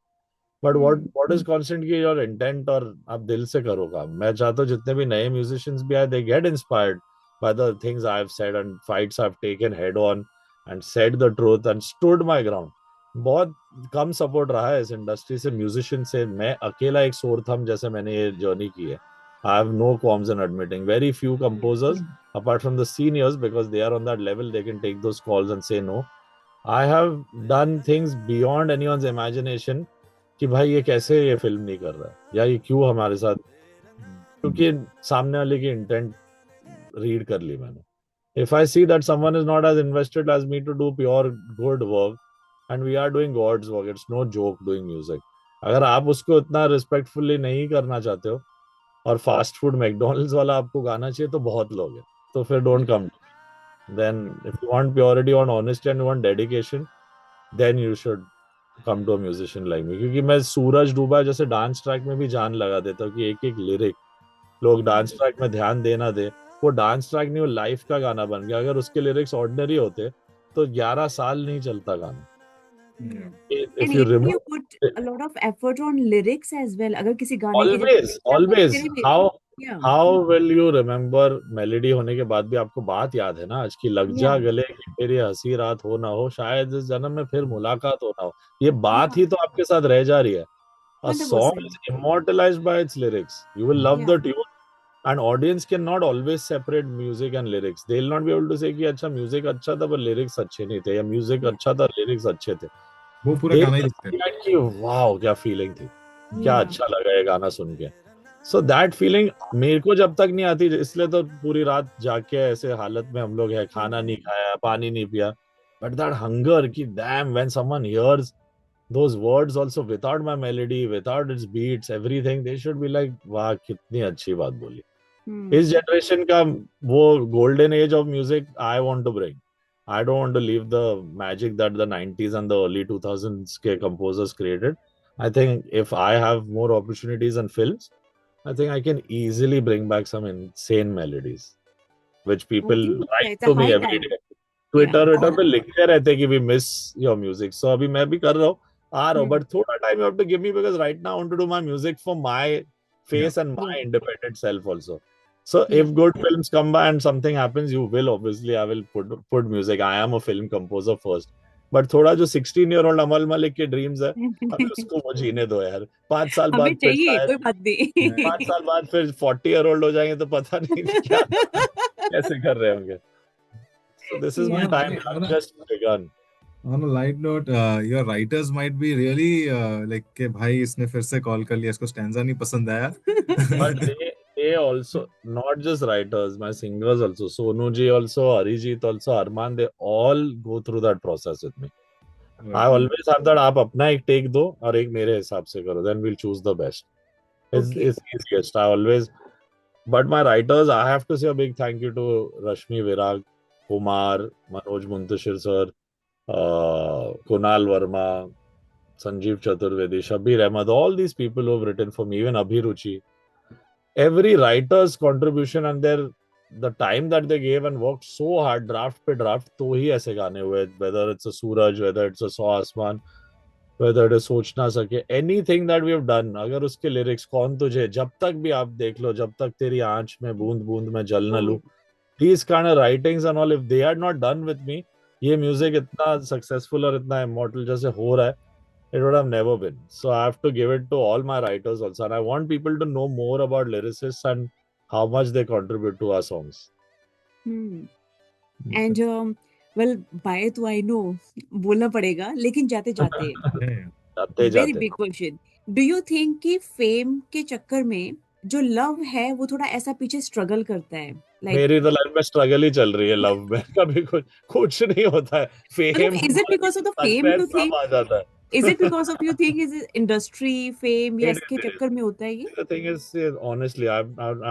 But what is constant कि your intent और आप दिल से करो काम. मैं चाहता हूँ जितने भी नए musicians भी आए, they get inspired by the things I've said and fights I've taken head on and said the truth and stood my ground. बहुत कम support रहा है इस industry से, musician से. मैं अकेला एक शोर थम जैसे मैंने ये journey की है. I have no qualms in admitting. Very few composers, apart from the seniors, because they are on that level, they can take those calls and say no. I have done things beyond anyone's imagination कि भाई ये कैसे ये film नहीं कर रहा है या ये क्यों हमारे साथ, क्योंकि सामने वाले की इंटेंट रीड कर ली मैंने. If I see that someone is not as invested as me to do pure good work, and we are doing God's work, it's no joke doing music. अगर आप उसको इतना रिस्पेक्टफुली नहीं करना चाहते हो और फास्ट फूड मैकडोनल्ड्स वाला आपको गाना चाहिए, तो बहुत लोग हैं, तो फिर don't come. Then if you want purity और honesty and you want dedication, then you should come to a musician like me. क्योंकि मैं सूरज डूबा जैसे डांस ट्रैक में भी जान लगा देता हूँ कि एक एक लिरिक लोग डांस ट्रैक में ध्यान देना दे. वो डांस ट्रैक नहीं, वो लाइफ का गाना बन गया. अगर उसके लिरिक्स ऑर्डिनरी होते तो 11 साल नहीं चलता गाना. And even you put a lot of effort on lyrics as well. अगर किसी गाने always how will you remember melody होने के बाद भी आपको बात याद है ना आज की, लग जा गले कि तेरी हंसी रात हो ना हो, शायद इस जन्म में फिर मुलाकात हो ना हो. ये बात ही तो आपके साथ रह जा रही है. A song is immortalized by its lyrics. You will love the tune. And audience cannot always separate music and lyrics. They will not be able to say कि अच्छा म्यूजिक अच्छा था पर लिरिक्स अच्छे नहीं थे, या म्यूजिक अच्छा था लिरिक्स अच्छे थे. वो पूरा गाना ही दिखता है कि वाओ क्या फीलिंग थी, क्या अच्छा लगा ये गाना सुन के. सो दैट फीलिंग मेरे को जब तक नहीं आती, इसलिए तो पूरी रात जाके ऐसे हालत में हम लोग है, खाना नहीं खाया, पानी नहीं पिया. बट दैट हंगर कि damn when someone hears those words also without my melody, without its beats, everything, they should be like वाह कितनी अच्छी बात बोली. इस जनरेशन का वो golden age of music I want to bring. I don't want to leave the magic that the 90s and the early 2000s के composers created. I think if I have more opportunities and films, I think I can easily bring back some insane melodies, which people write to me every day. Twitter पे लिखते रहते कि we miss your music. So अभी मैं भी कर रहा हूँ, आ रहा हूँ, but थोड़ा time you have to give me because right now I want to do my music for my face and my independent self also. So if good films come by and something happens, you will obviously, I will put music. I am a film composer first. But थोड़ा जो 16-year-old अमल मलिक के dreams है, अभी उसको वो जीने दो यार. 5 साल बाद चाहिए कोई बात नहीं. 5 साल बाद फिर 40-year-old हो जाएंगे तो पता नहीं क्या कैसे कर रहे होंगे. So this is my Yeah. time. I've just begun. On a light note, your writers might be really like कि भाई इसने फिर से कॉल कर लिया, इसको स्टैंजा नहीं पसंद आया. But they also not just writers, my singers also. Sonu ji also, Arijit also, Arman, they all go through that process with me. I always have that आप अपना एक take दो और एक मेरे हिसाब से करो. Then we'll choose the best. Okay. It's easiest. I always. But my writers, I have to say a big thank you to Rashmi Virag, Kumar, Manoj Muntashir sir, Kunal Verma, Sanjeev Chaturvedi, Shabir Ahmed, all these people who have written for me, even Abhiruchi. Every writer's contribution and the time that they gave and worked so hard, draft पे draft, तो ही ऐसे गाने हुए. Whether it's a Suraj, whether it's a Saw Asman, whether it is सोच ना सके, anything that we have done, अगर उसके lyrics कौन तुझे, जब तक भी आप देख लो, जब तक तेरी आंच में बूंद बूंद में जल न लूं, these kind of writings and all, if they had not done with me, ये music इतना successful और इतना immortal जैसे हो रहा है, it would have never been. So I have to give it to all my writers also, and I want people to know more about lyricists and how much they contribute to our songs. And well, by to I know बोलना पड़ेगा, लेकिन जाते जाते जाते very जाते big question. Do you think कि fame के चक्कर में जो लव है वो थोड़ा ऐसा पीछे स्ट्रगल करता है? Like, मेरी तो लाइफ में स्ट्रगल ही चल रही है लव में. कभी कुछ नहीं होता है. मतलब fame is it because of the fame you सब think? आ जाता है. Is it because of you think is it industry fame या It इसके is. चक्कर में होता है ये? The thing is, honestly, I've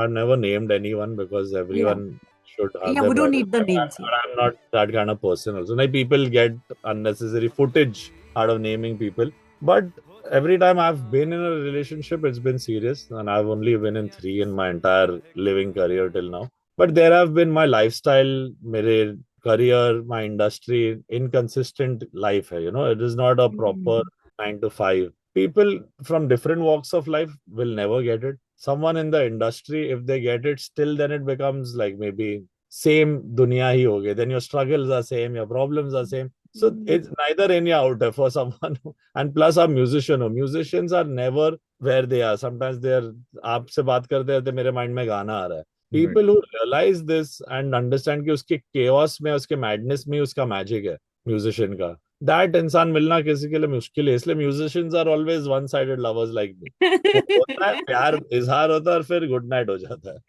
never named anyone because everyone should have Yeah, their we don't privacy. need the names. But I'm not that kind of person also. Like, people get unnecessary footage out of naming people. But every time I've been in a relationship, it's been serious. And I've only been in 3 in my entire living career till now. But there have been my lifestyle, my career, my industry, inconsistent life. You know, it is not a proper 9 to 5. People from different walks of life will never get it. Someone in the industry, if they get it, still then it becomes like maybe same dunya hi ho gayi. Then your struggles are same, your problems are same. So it's neither in or out for someone. And plus, our musicians are never where they are. Sometimes they're आपसे बात करते रहते मेरे mind में गाना आ रहा है. People who realize this and understand कि उसके chaos में, उसके madness में उसका magic है musician का. That इंसान मिलना किसी के लिए मुश्किल है. इसलिए musicians are always one-sided lovers like me. होता है प्यार इजहार होता है और फिर गुड नाइट हो जाता है.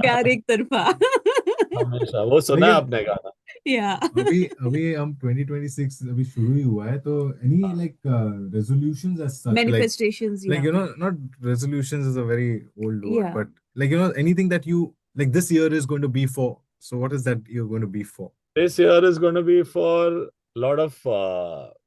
प्यार एक तरफा. हमेशा वो सुना है आपने गाना? Yeah. अभी हम 2026 अभी शुरू ही हुआ है, तो any like resolutions as such, Manifestations, like you know, not resolutions is a very old word, Yeah. but like, you know, anything that you like this year is going to be for. So what is that you're going to be for? This year is going to be for a lot of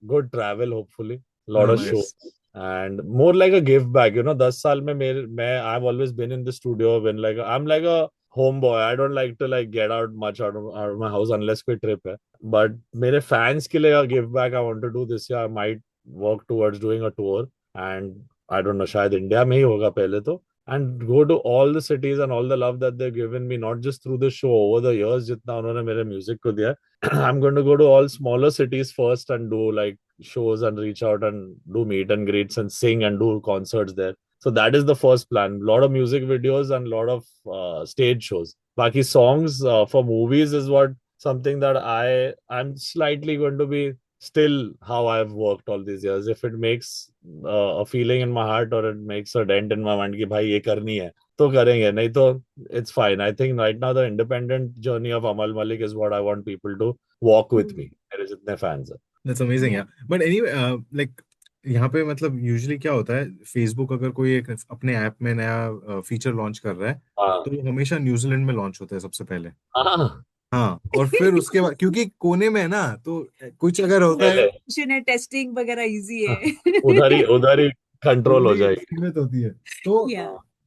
good travel, hopefully, lot of nice. shows, and more like a give back. You know, 10 साल में I've always been in the studio, been like I'm like a homeboy. I don't like to like get out much out of my house unless कोई trip है. But मेरे fans के लिए give back I want to do this year. I might work towards doing a tour, and I don't know, शायद India में ही होगा पहले तो. And go to all the cities and all the love that they've given me, not just through the show, over the years जितना उन्होंने मेरे music को दिया. I'm going to go to all smaller cities first and do like shows and reach out and do meet and greets and sing and do concerts there. So that is the first plan. A lot of music videos and a lot of stage shows. Baki songs for movies is what something that I'm slightly going to be still how I've worked all these years. If it makes a feeling in my heart or it makes a dent in my mind कि भाई ये करनी है तो करेंगे, नहीं तो it's fine. I think right now the independent journey of Amal Malik is what I want people to walk with me. मेरे जितने fans हैं. That's amazing, yeah. But anyway, like यहाँ पे मतलब यूजुअली क्या होता है, फेसबुक अगर कोई एक अपने ऐप में नया फीचर लॉन्च कर रहा है तो वो हमेशा न्यूजीलैंड में लॉन्च होता है सबसे पहले. हाँ, और फिर उसके बाद क्योंकि कोने में है ना, तो कुछ अगर होता है टेस्टिंग वगैरह इजी है, उधर ही कंट्रोल हो जाएगी, सीमित होती है. तो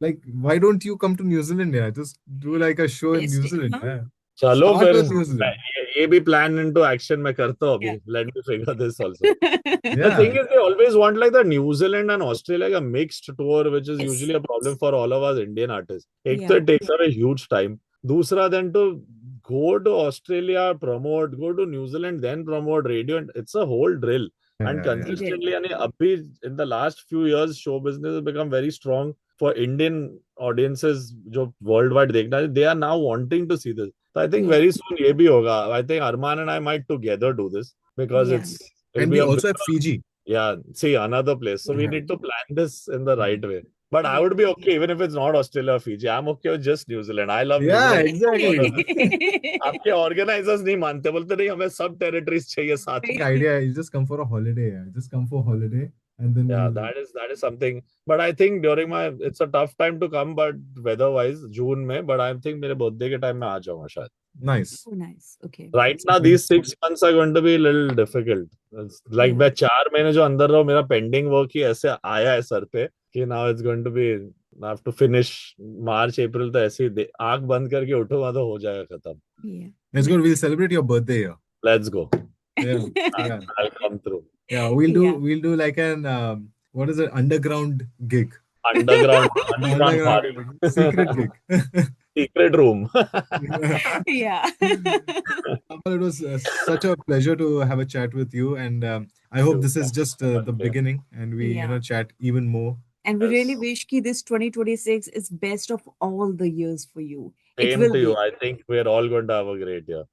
like why don't you come to New Zealand? Yeah, just do like a show in New Zealand. Yeah. चलो Start फिर with New Zealand. ये भी plan into action में करता हूँ अभी. Let me figure this also. The Yeah. thing is, they always want like the New Zealand and Australia like a mixed tour, which is Yes. usually a problem for all of us Indian artists. एक Yeah. तो it takes up a huge time. दूसरा, then to go to Australia, promote, go to New Zealand, then promote radio, and it's a whole drill. And consistently, and abhi in the last few years, show business has become very strong for Indian audiences जो worldwide देखना है. They are now wanting to see this. So I think Yeah. very soon ये भी होगा. I think Arman and I might together do this because Yeah. it'll And be we a also have Fiji. yeah, see another place. So we Yeah. need to plan this in the right way. But I Yeah. would be okay even if it's not Australia or Fiji. I'm okay with just New Zealand. I love New Yeah, Zealand. exactly. आपके organisers नहीं मानते, बोलते नहीं हमें सब territories चाहिए साथ में. Idea is just come for a holiday. Yeah. Just come for holiday and then Yeah, we'll... that is something. But I think during my it's a tough time to come, but weather wise जून में. But I think मेरे birthday के time में आ जाऊंगा शायद. Nice. Oh, nice. Okay. Right now these 6 months are going to be a little difficult. It's like Yeah. मैं 4 महीने जो अंदर रहो, मेरा पेंडिंग वर्क ही ऐसे आया है सर पे कि now it's going to be I have to finish March April तो ऐसे ही आंख बंद करके उठूंगा तो हो जाएगा खत्म. Yeah. Let's go. We'll celebrate your birthday here. Let's go. Yeah. Yeah. I'll come through. Yeah. Yeah. We'll do like an what is it? Underground gig. Underground party. Secret gig. Secret room. Yeah. It was such a pleasure to have a chat with you, and I hope this is just the Okay. beginning, and we Yeah. chat even more. And we really Yes. wish ki this 2026 is best of all the years for you. It Same will to you. be. I think we're all going to have a great year.